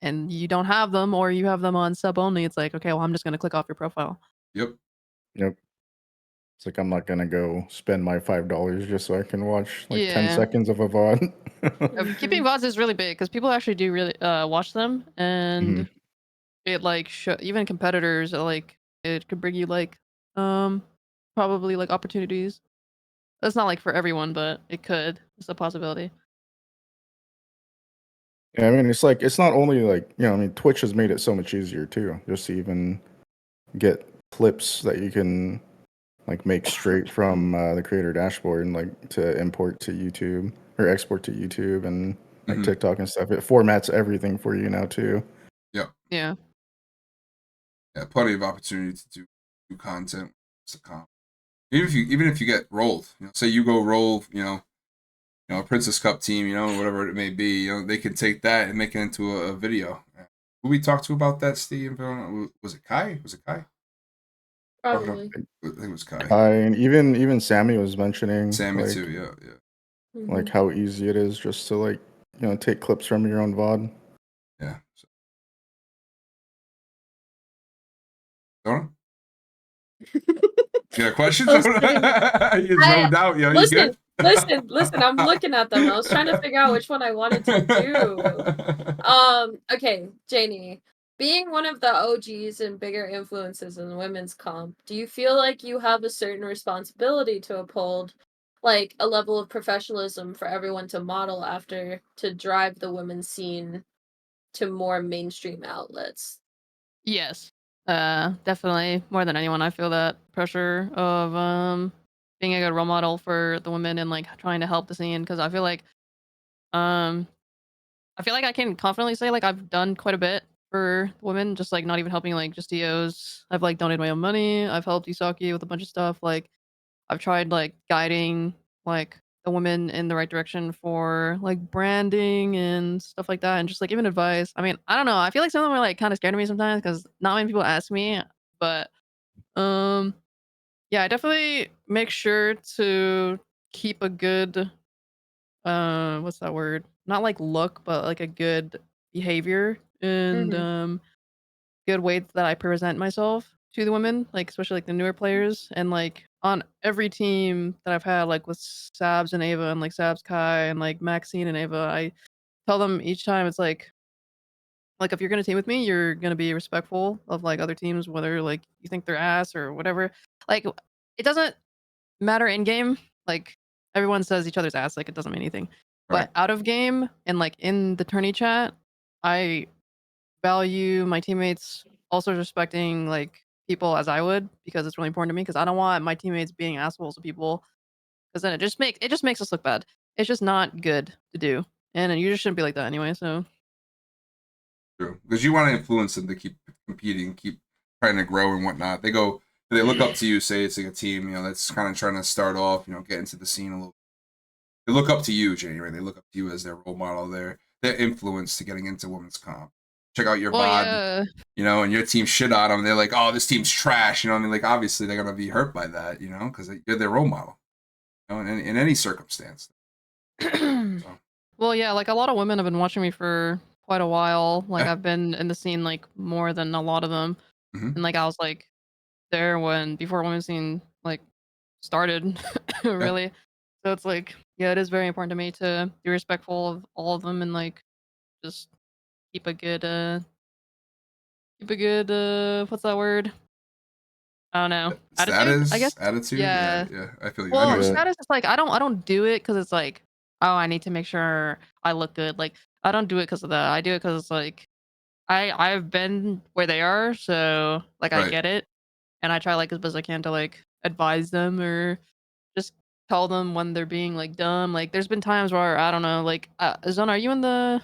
and you don't have them or you have them on sub only, it's like, okay, well, I'm just gonna click off your profile. Yep. It's like I'm not gonna go spend my $5 just so I can watch like 10 Yeah. seconds of a VOD. Keeping VODs is really big because people actually do really watch them, and Mhm. it like even competitors, like it could bring you like probably like opportunities. That's not like for everyone, but it could. It's a possibility. Yeah, I mean, it's like it's not only like I mean, Twitch has made it so much easier too, just to even get clips that you can like make straight from the creator dashboard and like to import to YouTube or export to YouTube and like Mhm. TikTok and stuff. It formats everything for you now too. Yep. Yeah. Yeah, plenty of opportunity to do content. It's a comp. Even if you get rolled, say you go roll, a Princess Cup team, whatever it may be, they can take that and make it into a video. Who we talked to about that, Steve? Was it Kai? Was it Kai? Probably. I think it was Kai. And even Sammy was mentioning Sammy like, too. Yeah. like how easy it is just to like take clips from your own VOD. Yeah. So. Zona? You got questions? I was kidding. You zoned out, yo. You good? Listen. I'm looking at them. I was trying to figure out which one I wanted to do. Okay, Janey. Being one of the OGs and bigger influences in the women's comp, do you feel like you have a certain responsibility to uphold, like a level of professionalism for everyone to model after to drive the women's scene to more mainstream outlets? Yes. Definitely more than anyone. I feel that pressure of being a good role model for the women and like trying to help the scene, because um I feel like I can confidently say like I've done quite a bit for women, just like not even helping like just DOs. I've like donated my own money. I've helped Isaki with a bunch of stuff. Like I've tried like guiding like the women in the right direction for like branding and stuff like that, and just like even advice. I mean, I don't know. I feel like some of them are like kind of scared of me sometimes because not many people ask me. But um, yeah, I definitely make sure to keep a good what's that word? Not like look, but like a good behavior and good way that I present myself to the women, like especially like the newer players, and like on every team that I've had, like with Sabs and Ava and like Sabs Kai and like Maxine and Ava, I tell them each time it's like if you're gonna team with me, you're gonna be respectful of like other teams, whether like you think they're ass or whatever. Like it doesn't matter in game. Like everyone says each other's ass, like it doesn't mean anything. Right. But out of game and like in the tourney chat, I value my teammates also respecting like people as I would, because it's really important to me, because I don't want my teammates being assholes to people, because then it just makes us look bad. It's just not good to do. And you just shouldn't be like that anyway, so True. Because you want to influence them to keep competing, keep trying to grow and whatnot. They look up to you, say it's like a team, that's kind of trying to start off, get into the scene a little. They look up to you, Janey, right? They look up to you as their role model, their influence to getting into women's comp. Check out your VOD, yeah. and your team shit on them. They're like, oh, this team's trash. You know what I mean? Like, obviously, they're going to be hurt by that, because you're their role model, in any circumstance. So. Well, yeah, like a lot of women have been watching me for quite a while. Like Yeah. I've been in the scene like more than a lot of them. Mhm. And like I was like there before women's scene like started really. So it's like, yeah, it is very important to me to be respectful of all of them and like just keep a good what's that word? I don't know. Attitude, I guess. Attitude. Yeah. Yeah. I feel you. Well, I know status is like I don't do it because it's like, oh, I need to make sure I look good. Like I don't do it because of that. I do it because it's like I've been where they are, so like I Right. get it, and I try like as best as I can to like advise them or just tell them when they're being like dumb. Like there's been times where I don't know, like Zona, are you in the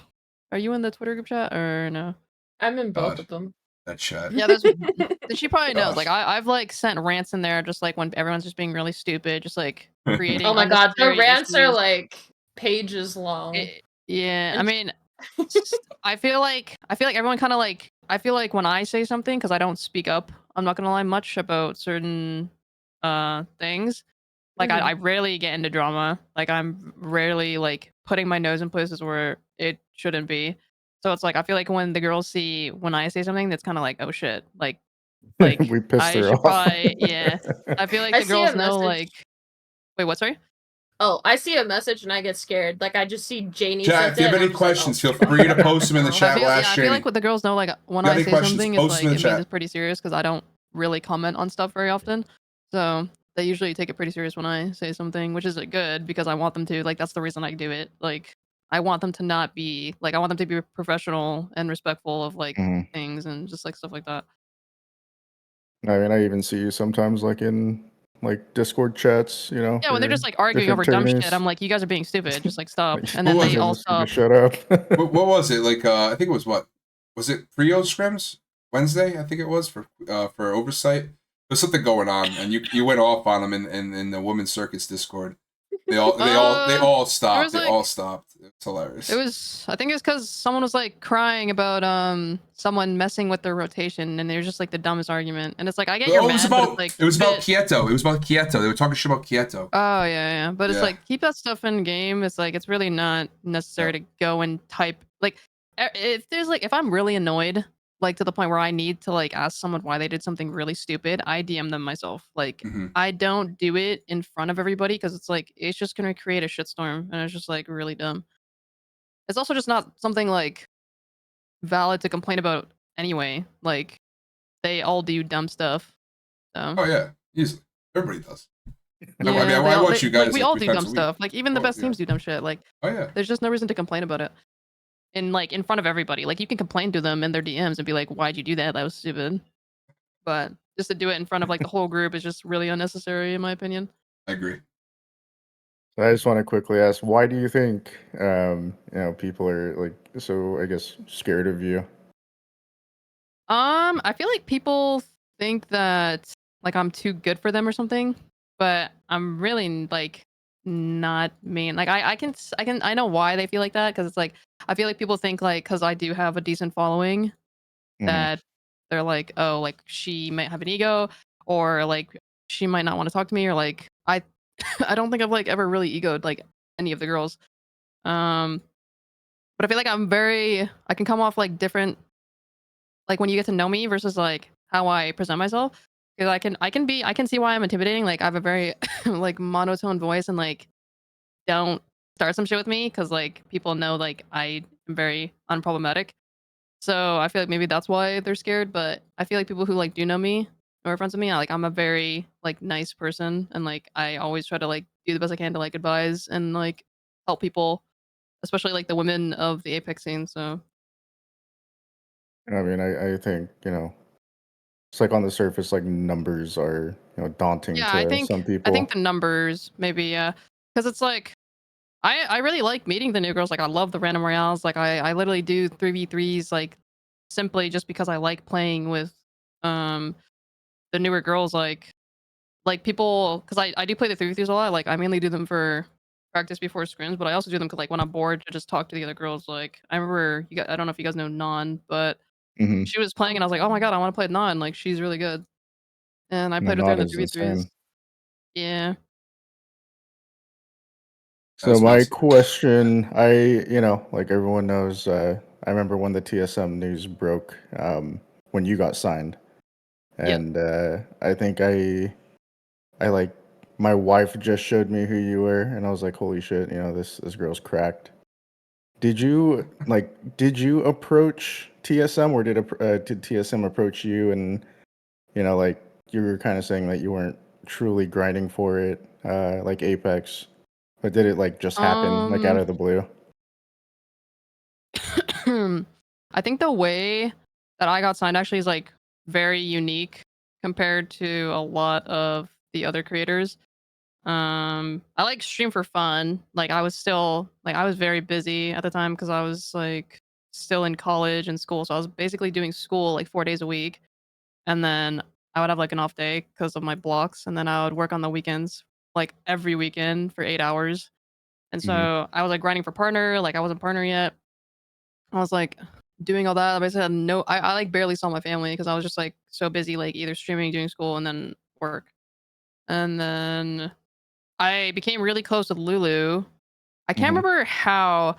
Twitter group chat or no? I'm in both God. of them. That chat. Yeah, there's she probably knows. Like Gosh. I've like sent rants in there just like when everyone's just being really stupid, just like creating Oh my god, the unnecessary rants are issues. like pages long. Yeah, I And- mean, I feel like everyone kind of like I feel like when I say something because I don't speak up, I'm not gonna lie much about certain things. Like I rarely get into drama. Like I'm rarely like putting my nose in places where it shouldn't be. So it's like I feel like when the girls see when I say something, that's kind of like oh shit, like We pissed I her should off. probably yeah. I feel like I the see a girls know message. like wait what sorry. Oh, I see a message and I get scared. Like I just see Janey Chat, sent if you it. have and any I'm just like, questions, oh, feel free to fuck, post them in the now. chat. We'll ask I feel Janey. like what the girls know like when You I have any say questions, something, it's post them like in it the means chat. it's pretty serious because I don't really comment on stuff very often. So they usually take it pretty serious when I say something, which is good because I want them to. Like that's the reason I do it. Like I want them to not be like I want them to be professional and respectful of like Mhm. things and just like stuff like that. I mean, I even see you sometimes like in like Discord chats, you know. Yeah, when they're for just like arguing different over dumb shit, tourneys. I'm like, you guys are being stupid. Just like stop. Like, And What then was they it? all just need to stop. shut up. What was it? Like I think it was what? Was it Frio scrims? Wednesday, I think it was for oversight. There's something going on, and you went off on them in the women's circuits Discord. They all stopped. was, They like- all stopped. It's hilarious. It was I think it's because someone was like crying about someone messing with their rotation and they were just like the dumbest argument. And it's like I get you're Oh, mad, but it's like it was keep about it- Kieto. It was about Kieto. They were talking shit about Kieto. Oh yeah. But it's Yeah. like keep that stuff in game. It's like it's really not necessary to go and type like if there's like if I'm really annoyed, like to the point where I need to like ask someone why they did something really stupid, I DM them myself. Like Mhm. I don't do it in front of everybody because it's like it's just gonna create a shitstorm and it's just like really dumb. It's also just not something like valid to complain about anyway. Like they all do dumb stuff. So Oh yeah, easily. Everybody does. yeah, I mean, they I all, watch they, you guys like we like all 3 do times dumb a week. stuff. Like even the course, best yeah. teams do dumb shit. Like Oh yeah. there's just no reason to complain about it. And like in front of everybody, like you can complain to them in their DMs and be like, "Why'd you do that? That was stupid." But just to do it in front of like the whole group is just really unnecessary, in my opinion. I agree. So I just want to quickly ask, why do you think people are like so I guess scared of you? I feel like people think that like I'm too good for them or something, but I'm really like not mean. Like I know why they feel like that because it's like I feel like people think like because I do have a decent following Mhm. that they're like oh like she might have an ego or like she might not want to talk to me or like I I don't think I've like ever really egoed like any of the girls. Um, but I feel like I can come off like different like when you get to know me versus like how I present myself because I can see why I'm intimidating. Like I have a very like monotone voice and like don't start some shit with me because like people know like I am very unproblematic. So I feel like maybe that's why they're scared. But I feel like people who like do know me or are friends with me, like I'm a very like nice person and like I always try to like do the best I can to like advise and like help people, especially like the women of the Apex scene. So I mean, I think it's like on the surface, like numbers are daunting yeah, to some I people. think the numbers maybe yeah, because it's like I really like meeting the new girls. Like I love the random royales. Like I literally do 3v3s like simply just because I like playing with um the newer girls. Like people because I do play the 3v3s a lot. Like I mainly do them for practice before scrims, but I also do them because like when I'm bored to just talk to the other girls. Like I remember I don't know if you guys know Non, but Hmm. she was playing and I was like, oh my god, I want to play with Non. Like she's really good, and I No, played with her in not the as 3v3s. insane. Yeah. So That's my nuts. question, like everyone knows, I remember when the TSM news broke, when you got signed, Yep. and I think I like my wife just showed me who you were, and I was like, holy shit, this girl's cracked. Did you approach TSM, or did TSM approach you? And like you were kind of saying that you weren't truly grinding for it, like Apex, but did it like just happen like out Um. of the blue? I think the way that I got signed actually is like very unique compared to a lot of the other creators. I like stream for fun. Like I was very busy at the time because I was like still in college and school. So I was basically doing school like 4 days a week. And then I would have like an off day because of my blocks. And then I would work on the weekends, like every weekend for 8 hours. And Mhm. so I was like grinding for partner, like I wasn't partner yet. I was like doing all that. I basically had I like barely saw my family because I was just like so busy, like either streaming, doing school, and then work. And then I became really close with Lulu. I can't Mhm. remember how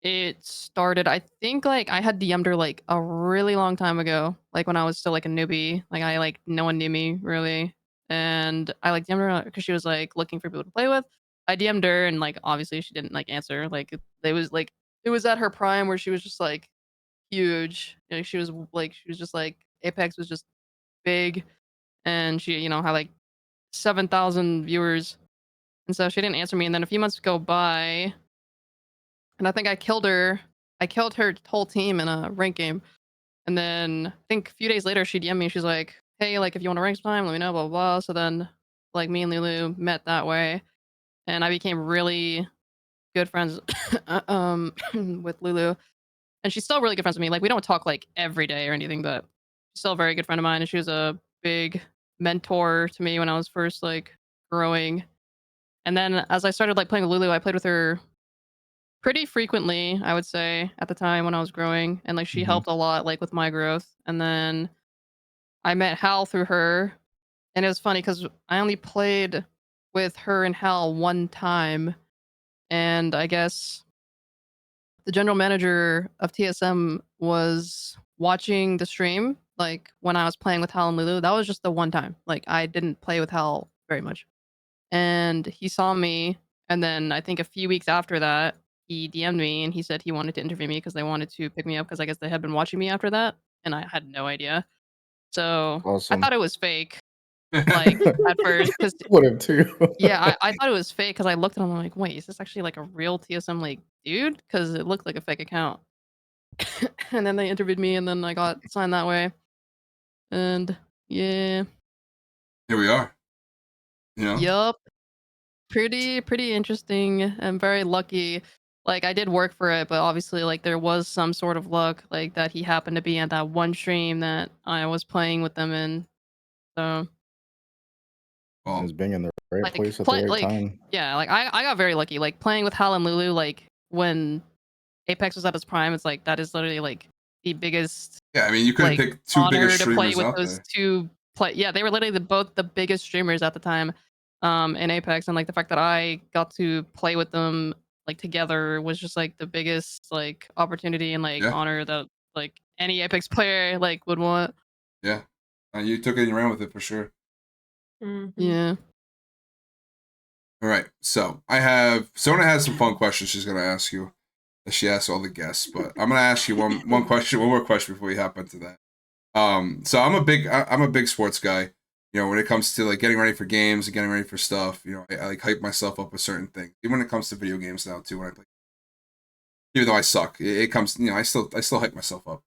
it started. I think like I had DM'd her like a really long time ago, like when I was still like a newbie. Like I like no one knew me really, and I like DM'd her because she was like looking for people to play with. I DM'd her and like obviously she didn't like answer. It was at her prime where she was just like huge. Like she was just like Apex was just big, and she had like 7,000 viewers, and so she didn't answer me. And then a few months go by, and I think I killed her. I killed her whole team in a rank game. And then I think a few days later, she DM'd me. She's like, "Hey, like if you want to rank sometime, let me know." Blah blah blah. So then, like me and Lulu met that way, and I became really good friends with Lulu. And she's still really good friends with me. Like we don't talk like every day or anything, but she's still a very good friend of mine. And she was a big mentor to me when I was first like growing. And then as I started like playing with Lulu, I played with her pretty frequently, I would say, at the time when I was growing, and, like, she Mhm. helped a lot, like, with my growth, and then I met Hal through her, and it was funny because I only played with her and Hal one time, and I guess the general manager of TSM was watching the stream, like, when I was playing with Hal and Lulu. That was just the one time, like, I didn't play with Hal very much. And he saw me, and then I think a few weeks after that, he DM'd me and he said he wanted to interview me because they wanted to pick me up because I guess they had been watching me after that, and I had no idea. So I Awesome. thought it was fake, like at first, because Would have too. yeah, I thought it was fake because I looked at him. I'm like, wait, is this actually like a real TSM like dude? Because it looked like a fake account. And then they interviewed me, and then I got signed that way. And yeah, Here we are. You know. yup. Pretty interesting. I'm very lucky. Like I did work for it, but obviously like there was some sort of luck like that he happened to be at that one stream that I was playing with them in. So Well, Is being in the right like place at the right time. yeah, like I got very lucky. Like playing with Hal and Lulu, like when Apex was at its prime, it's like that is literally like the biggest yeah. I mean, you could have like picked two biggest honor to play streamers with out those there. two yeah, they were literally both the biggest streamers at the time in Apex, and like the fact that I got to play with them like together was just like the biggest like opportunity and like Yeah, honor that like any Apex player like would want. yeah. You took it and you ran with it for sure. Mhm. Yeah. All right. So Zona has some fun questions she's gonna ask you. That she asks all the guests, but I'm gonna ask you one more question before we hop into that. So I'm a big sports guy. You know, when it comes to like getting ready for games and getting ready for stuff, you know, I like hype myself up with certain things. Even when it comes to video games now too, when I play, even though I suck, it comes, you know, I still hype myself up.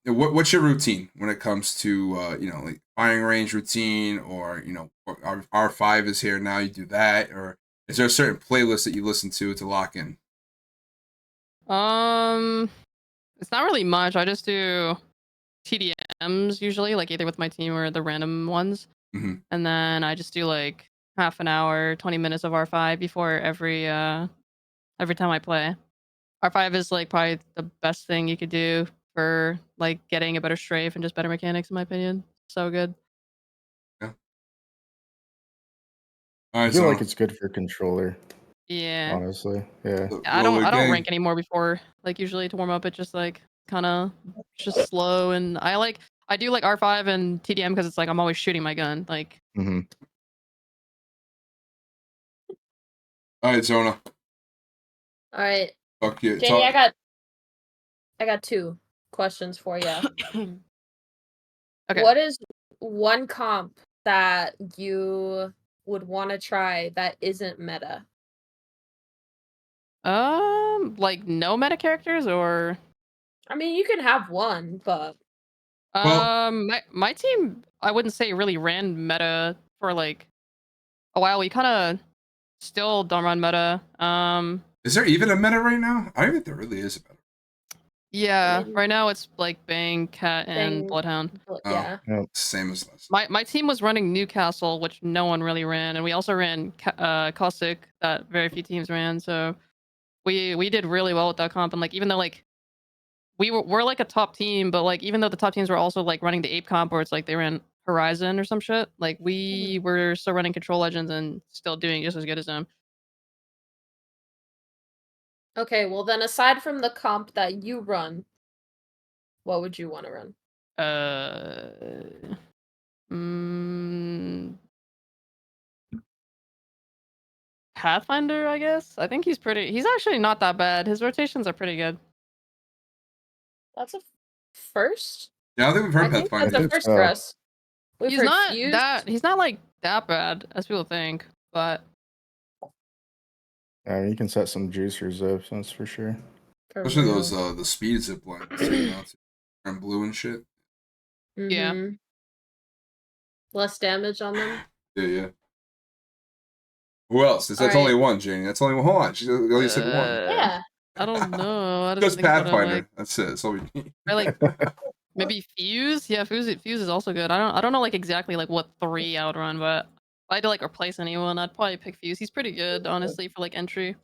What's your routine when it comes to you know, like firing range routine, or you know, R5 is here now, you do that, or is there a certain playlist that you listen to lock in? Um it's not really much. I just do TDMs usually, like either with my team or the random ones. Hmm. And then I just do like half an hour, 20 minutes of R5 before every time I play. R5 is like probably the best thing you could do for like getting a better strafe and just better mechanics in my opinion. So good. Yeah. All I right, feel like so it's good for controller, Yeah. honestly. Yeah. roll of the I don't rank game. anymore before. Like usually to warm up it just like kinda just slow, and I do like R5 and TDM because it's like I'm always shooting my gun. Like Hmm. All right, Zona. All right, Fuck you. Janey, Talk. I got two questions for you. okay. What is one comp that you would want to try that isn't meta? Like no meta characters or I mean, you can have one, but Well- My team, I wouldn't say really ran meta for like a while. We kind of still don't run meta. Is there even a meta right now? I don't think there really is a meta. Yeah, mean- right now it's like Bang, Cat, and Bang. Bloodhound. yeah. Same as last. My team was running Newcastle, which no one really ran, and we also ran Caustic that very few teams ran. So we did really well with that comp, and like even though like we're like a top team, but like even though the top teams were also like running the Ape comp, or it's like they ran Horizon or some shit, like we were still running Control Legends and still doing just as good as them. Okay, well then, aside from the comp that you run, what would you want to run? Pathfinder, I guess. I think he's actually not that bad. His rotations are pretty good. That's a first. Yeah, I don't think we've I heard think Pathfinder. that's a think first so. for us. We've He's heard not Fused. he's not like that bad as people think, but I mean, you can set some juicers up, that's for sure. For Especially real. those the speed zip lines right now too. And blue and shit. yeah. Mhm. Less damage on them. Yeah. Who else? That's Alright. only one, Janey. That's only one. Hold on. She only said one. Yeah. I don't know. I Just think about it, Pathfinder. like, That's it. That's all we need. or like maybe Fuse. Yeah, Fuse is also good. I don't know like exactly like what 3 I would run, but if I had to like replace anyone, I'd probably pick Fuse. He's pretty good, honestly, for like entry.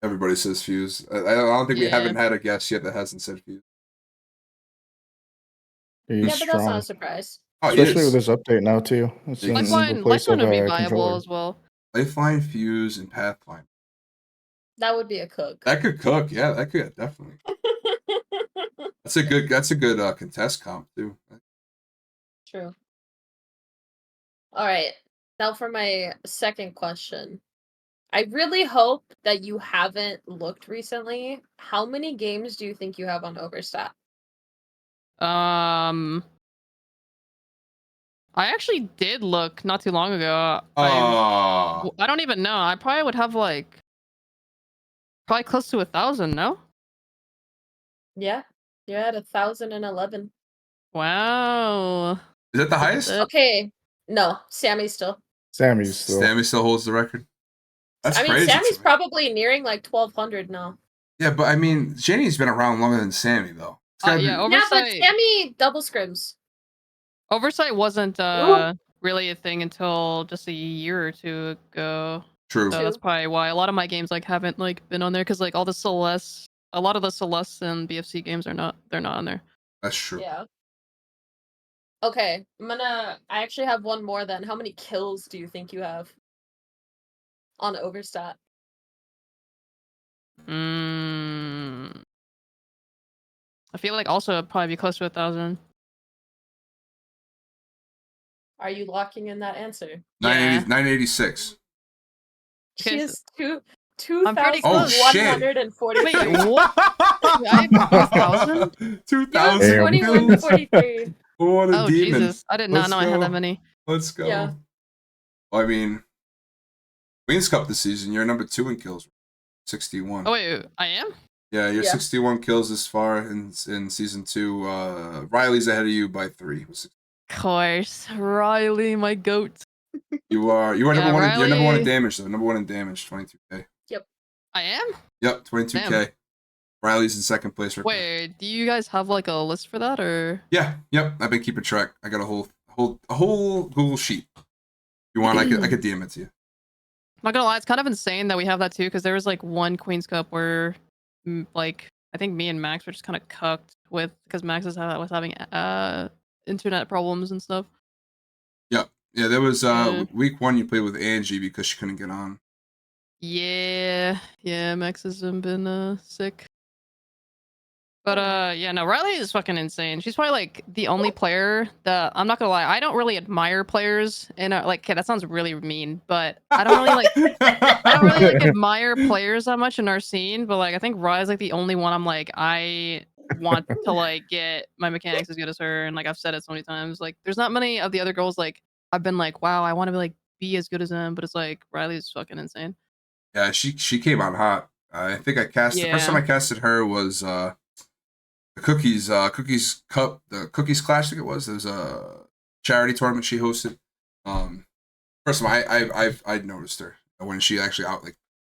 Everybody says Fuse. I don't think we Yeah. haven't had a guest yet that hasn't said Fuse. He's Yeah, but that's not strong. a surprise. Oh, he Especially is. with this update now too. It's in Lifeline replace of would be viable controller. as well. Lifeline, Fuse, and Pathfinder. That would be a cook. That could cook. Yeah, that could definitely. That's a good contest comp too. True. Alright. Now for my second question. I really hope that you haven't looked recently. How many games do you think you have on Overstat? I actually did look not too long ago. Oh, I don't even know. I probably would have like probably close to 1,000. No. Yeah. You're at 1,011. Wow. is that the highest? Okay. No, Sammy's still. Sammy's still. Sammy still holds the record. That's I mean, crazy. to Sammy's me. probably nearing like 1,200 now. Yeah, but I mean, Janey's been around longer than Sammy though. It's gotta Yeah, be- Yeah, but Oversight. Sammy double scrims. Oversight wasn't really a thing until just a year or two ago. True. So that's probably why a lot of my games like haven't like been on there, because like all the Celeste, a lot of the Celeste and BFC games are not on there. That's true. Yeah. Okay, I actually have one more then. How many kills do you think you have on Overstat? I feel like also it'd probably be close to 1,000. Are you locking in that answer? 986. She Okay, is I'm pretty Oh, close. shit. 2,143. Wait, what? I have 2,000? 2,000 Damn. 2143. What a Oh demon. Jesus! I did not Let's know I had go. that many. Let's go. Yeah. Well, I mean, Queen's Cup this season, you're number 2 in kills. 61. Oh wait, I am? Yeah, you're Yeah. 61 kills this far in season 2. Riley's ahead of you by 3. Of course, Riley, my goat. You are Yeah, number one. You're number 1 in Riley. damage though. Number 1 in damage, 22k. I am? Yep, 22k. Damn. Riley's in second place right now. Wait, do you guys have like a list for that, or? Yeah, yep. I've been keeping track. I got a whole Google sheet. If you want, I could DM it to you. Not gonna lie, it's kind of insane that we have that too, because there was like one Queen's Cup where, like, I think me and Max were just kind of cucked with, because Max was having internet problems and stuff. Yeah, there was Yeah. week 1 you played with Angie because she couldn't get on. Yeah, Max has been sick. But yeah, no, Riley is fucking insane. She's probably like the only player that, I'm not gonna lie, I don't really admire players in like, okay, that sounds really mean, but I don't really like admire players that much in our scene, but like I think Riley's like the only one I'm like, I want to like get my mechanics as good as her, and like I've said it so many times. Like there's not many of the other girls like I've been like, wow, I want to be as good as them, but it's like Riley's fucking insane. Yeah, she came out hot. I think I cast the first time I casted her was the Cookies Cup, the Cookies Clash, I think it was. There's a charity tournament she hosted. First of all, I'd noticed her when she actually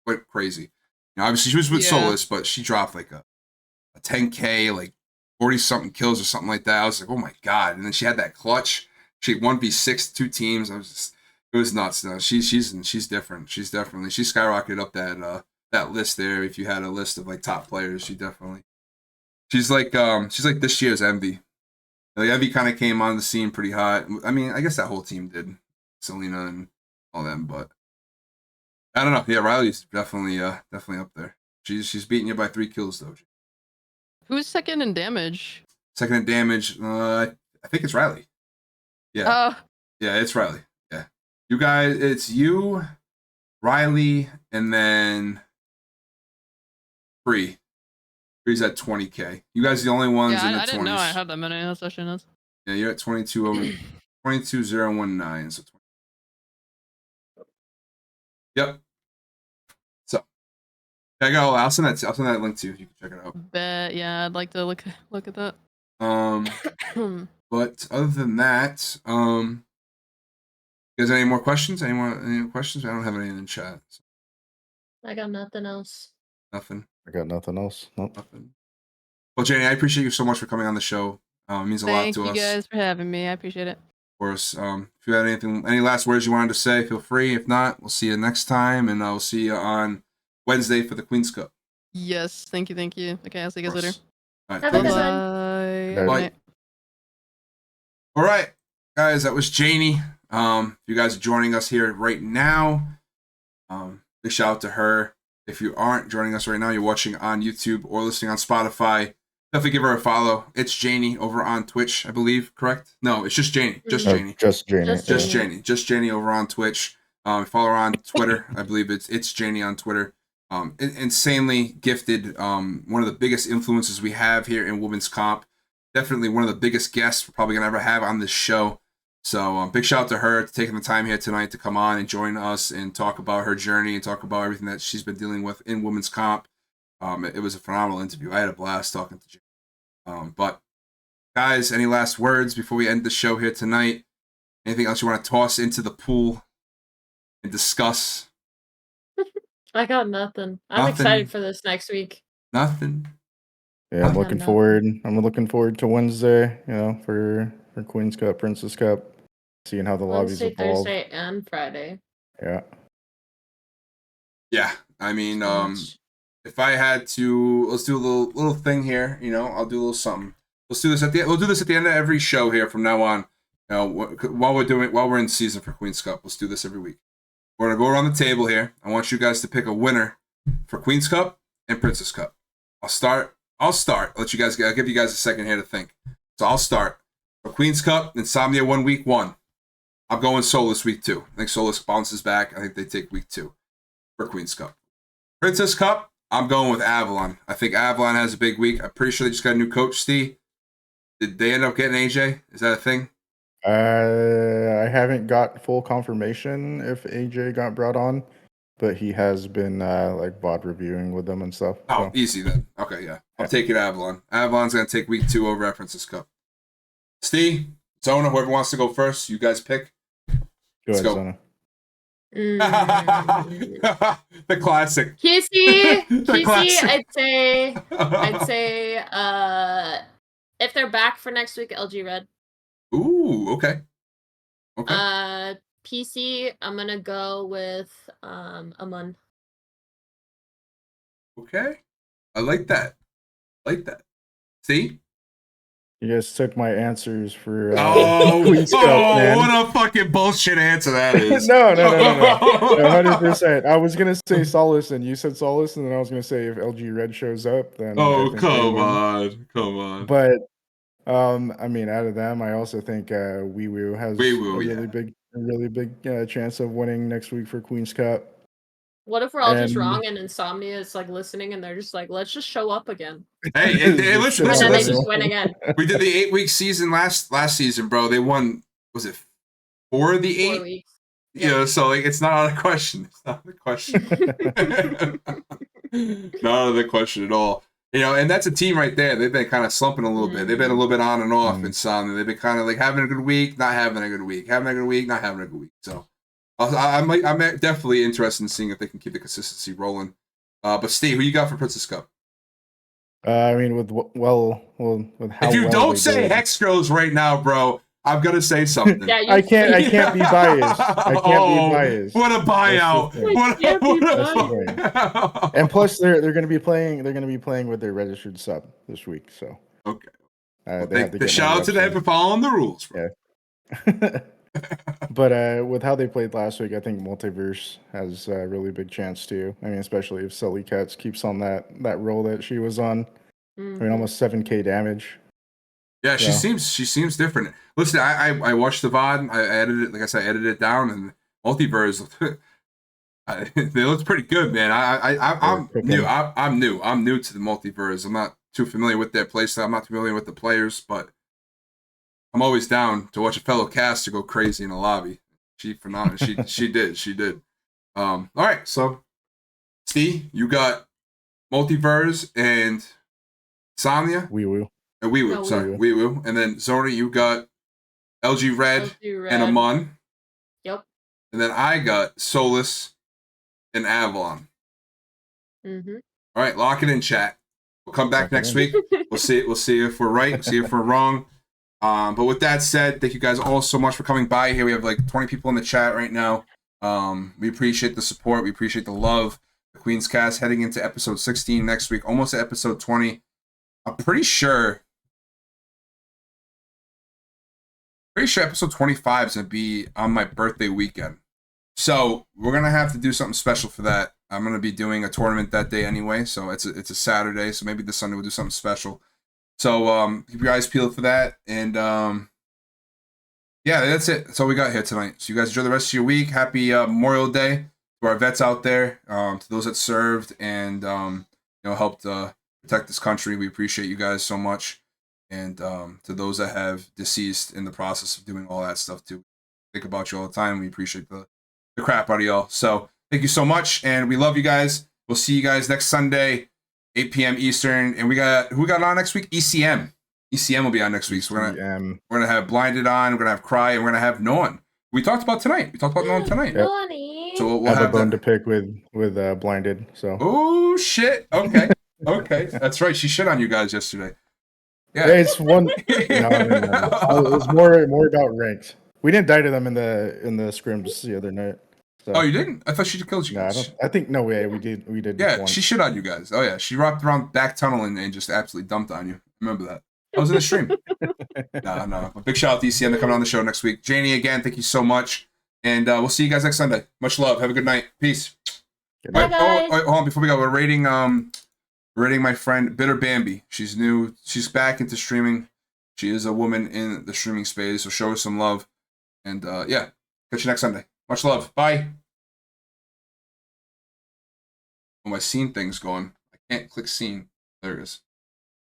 went crazy. You know, obviously she was with Solus, but she dropped like a 10K, like 40 something kills or something like that. I was like, oh my god! And then she had that clutch. She 1v6 2 teams. It was nuts. No, she's different. She skyrocketed up that list there. If you had a list of like top players, she's like this year's Envy. Like Envy kind of came on the scene pretty hot. I mean, I guess that whole team did, Selena and all them, but I don't know. Yeah, Riley's definitely up there. She's beating you by 3 kills though. Who's second in damage? Second in damage, I think it's Riley. Yeah, yeah, it's Riley. Yeah, you guys, it's you, Riley, and then Free. Free's at 20K. You guys are the only ones in the 20s. I didn't know I had that many. That's actually nuts. Yeah, you're at 22,019. So 20. Yep. So I'll send that link to you. You can check it out. Bet, yeah, I'd like to look at that. But other than that, you guys have any more questions? Any more questions? I don't have any in the chat. So. I got nothing else. Nothing. I got nothing else. Nope. Nothing. Well, Janey, I appreciate you so much for coming on the show. It means a lot to us. Thank you guys for having me. I appreciate it. Of course. If you had any last words you wanted to say, feel free. If not, we'll see you next time, and I'll see you on Wednesday for the Queen's Cup. Yes, thank you. Okay, I'll see you guys later. All right, Have a good Bye. one. Bye. All right, guys, that was Janey. If you guys are joining us here right now, big shout out to her. If you aren't joining us right now, you're watching on YouTube or listening on Spotify, definitely give her a follow. It's Janey over on Twitch, I believe, correct? No, it's just Janey. Just Janey. Just Janey. Just Janey. Just Janey over on Twitch. Follow her on Twitter. I believe it's Janey on Twitter. Insanely gifted. One of the biggest influences we have here in women's comp. Definitely one of the biggest guests we're probably gonna ever have on this show. So big shout out to her for taking the time here tonight to come on and join us and talk about her journey and talk about everything that she's been dealing with in women's comp. It was a phenomenal interview. I had a blast talking to Janey. But guys, any last words before we end the show here tonight? Anything else you want to toss into the pool and discuss? I got nothing. I'm excited for this next week. Nothing. Yeah, I'm looking forward. I'm looking forward to Wednesday. You know, for Queen's Cup, Princess Cup, seeing how the lobbies Wednesday, evolve. Thursday, and Friday. Yeah. Yeah, I mean, if I had to, let's do a little thing here. You know, I'll do a little something. We'll do this at the end of every show here from now on. You know, while we're in season for Queen's Cup, let's do this every week. We're gonna go around the table here. I want you guys to pick a winner for Queen's Cup and Princess Cup. I'll start. I'll give you guys a second here to think. So I'll start. For Queen's Cup, Insomnia won week 1. I'm going Solus week 2. I think Solus bounces back. I think they take week 2 for Queen's Cup. Princess Cup, I'm going with Avalon. I think Avalon has a big week. I'm pretty sure they just got a new coach, Stee. Did they end up getting AJ? Is that a thing? I haven't got full confirmation if AJ got brought on, but he has been like bot reviewing with them and stuff. Oh, so. easy then. Okay, yeah. I'm taking Avalon. Avalon's going to take week 2 over at Princess Cup. Stee, Zona, whoever wants to go first, you guys pick. Let's go. Mm. The classic. QC, classic. I'd say if they're back for next week, LG Red. Ooh, okay. Okay. PC, I'm gonna go with Amun. Okay. I like that. See? You guys took my answers for Queen's Cup, man. What a fucking bullshit answer that is. No, 100%. I was gonna say Solace, and you said Solace, and then I was gonna say if LG Red shows up, then Oh, I think they win. come on. But I mean, out of them, I also think WeeWoo has a really big chance of winning next week for Queen's Cup. What if we're all just wrong and Insomnia is like listening and they're just like, let's just show up again. Hey, listen. And then they just win again. We did the 8-week season last season, bro. They won, was it 4 of the 8? 4 weeks. You know, so like it's not out of question. It's not out of the question. Not out of the question at all. You know, and that's a team right there. They've been kind of slumping a little bit. They've been a little bit on and off in some. They've been kind of like having a good week, not having a good week, having a good week, not having a good week. So I'm definitely interested in seeing if they can keep the consistency rolling. But Steve, who you got for Princess Cup? I mean, with how if you well don't they say did. Hex Girls right now, bro, I'm gonna say something. Yeah, I can't be biased. I can't be biased. What a buyout! What a buyout. And plus, they're going to be playing. They're going to be playing with their registered sub this week. So okay. They have to get shout out to them for following the rules, bro. Yeah. But with how they played last week, I think Multiverse has a really big chance too. I mean, especially if Sully Cats keeps on that roll that she was on. I mean, almost 7K damage. Yeah, she seems different. Listen, I watched the VOD. I edited it, like I said, I edited it down, and Multiverse, they looked pretty good, man. I'm new. I'm new to the Multiverse. I'm not too familiar with their playstyle. I'm not familiar with the players, but I'm always down to watch a fellow caster go crazy in a lobby. She phenomenal. She did. All right, so Steve, you got Multiverse and Samia. WeeWoo. WeeWoo, sorry, WeeWoo. And then Zona, you got LG Red and Amon. Yep. And then I got Solus and Avalon. All right, lock it in, chat. We'll come back next week. We'll see if we're right. We'll see if we're wrong. But with that said, thank you guys all so much for coming by here. We have like 20 people in the chat right now. We appreciate the support. We appreciate the love. The Queen's Cast heading into episode 16 next week, almost to episode 20. I'm pretty sure episode 25 is going to be on my birthday weekend. So we're going to have to do something special for that. I'm going to be doing a tournament that day anyway. So it's a Saturday. So maybe this Sunday we'll do something special. So keep your eyes peeled for that. And yeah, that's it. That's all we got here tonight. So you guys enjoy the rest of your week. Happy Memorial Day to our vets out there, to those that served and helped protect this country. We appreciate you guys so much. And to those that have deceased in the process of doing all that stuff too. Think about you all the time. We appreciate the crap out of y'all. So thank you so much. And we love you guys. We'll see you guys next Sunday, 8 p.m. Eastern. And who we got on next week? ECM. ECM will be on next week. So we're gonna have Blinded on, we're gonna have Cry, and we're gonna have Non. We talked about tonight. We talked about Non tonight. Yep. So we'll have a bone to pick with Blinded. So oh shit. Okay. Okay. That's right. She shit on you guys yesterday. Yeah. It's one. No. It was more about ranks. We didn't die to them in the scrims the other night. So. Oh, you didn't? I thought she killed you guys. I think no way. We did. Yeah, she shit on you guys. Oh yeah, she wrapped around back tunnel and just absolutely dumped on you. Remember that? I was in the stream. No. A big shout out to ECM to coming on the show next week. Janey, again, thank you so much, and we'll see you guys next Sunday. Much love. Have a good night. Peace. Bye, guys. Hold on. Before we go, we're rating my friend Bitter Bambi. She's new. She's back into streaming. She is a woman in the streaming space, so show her some love. And yeah, catch you next Sunday. Much love. Bye. Oh, my scene thing's going. I can't click scene. There it is.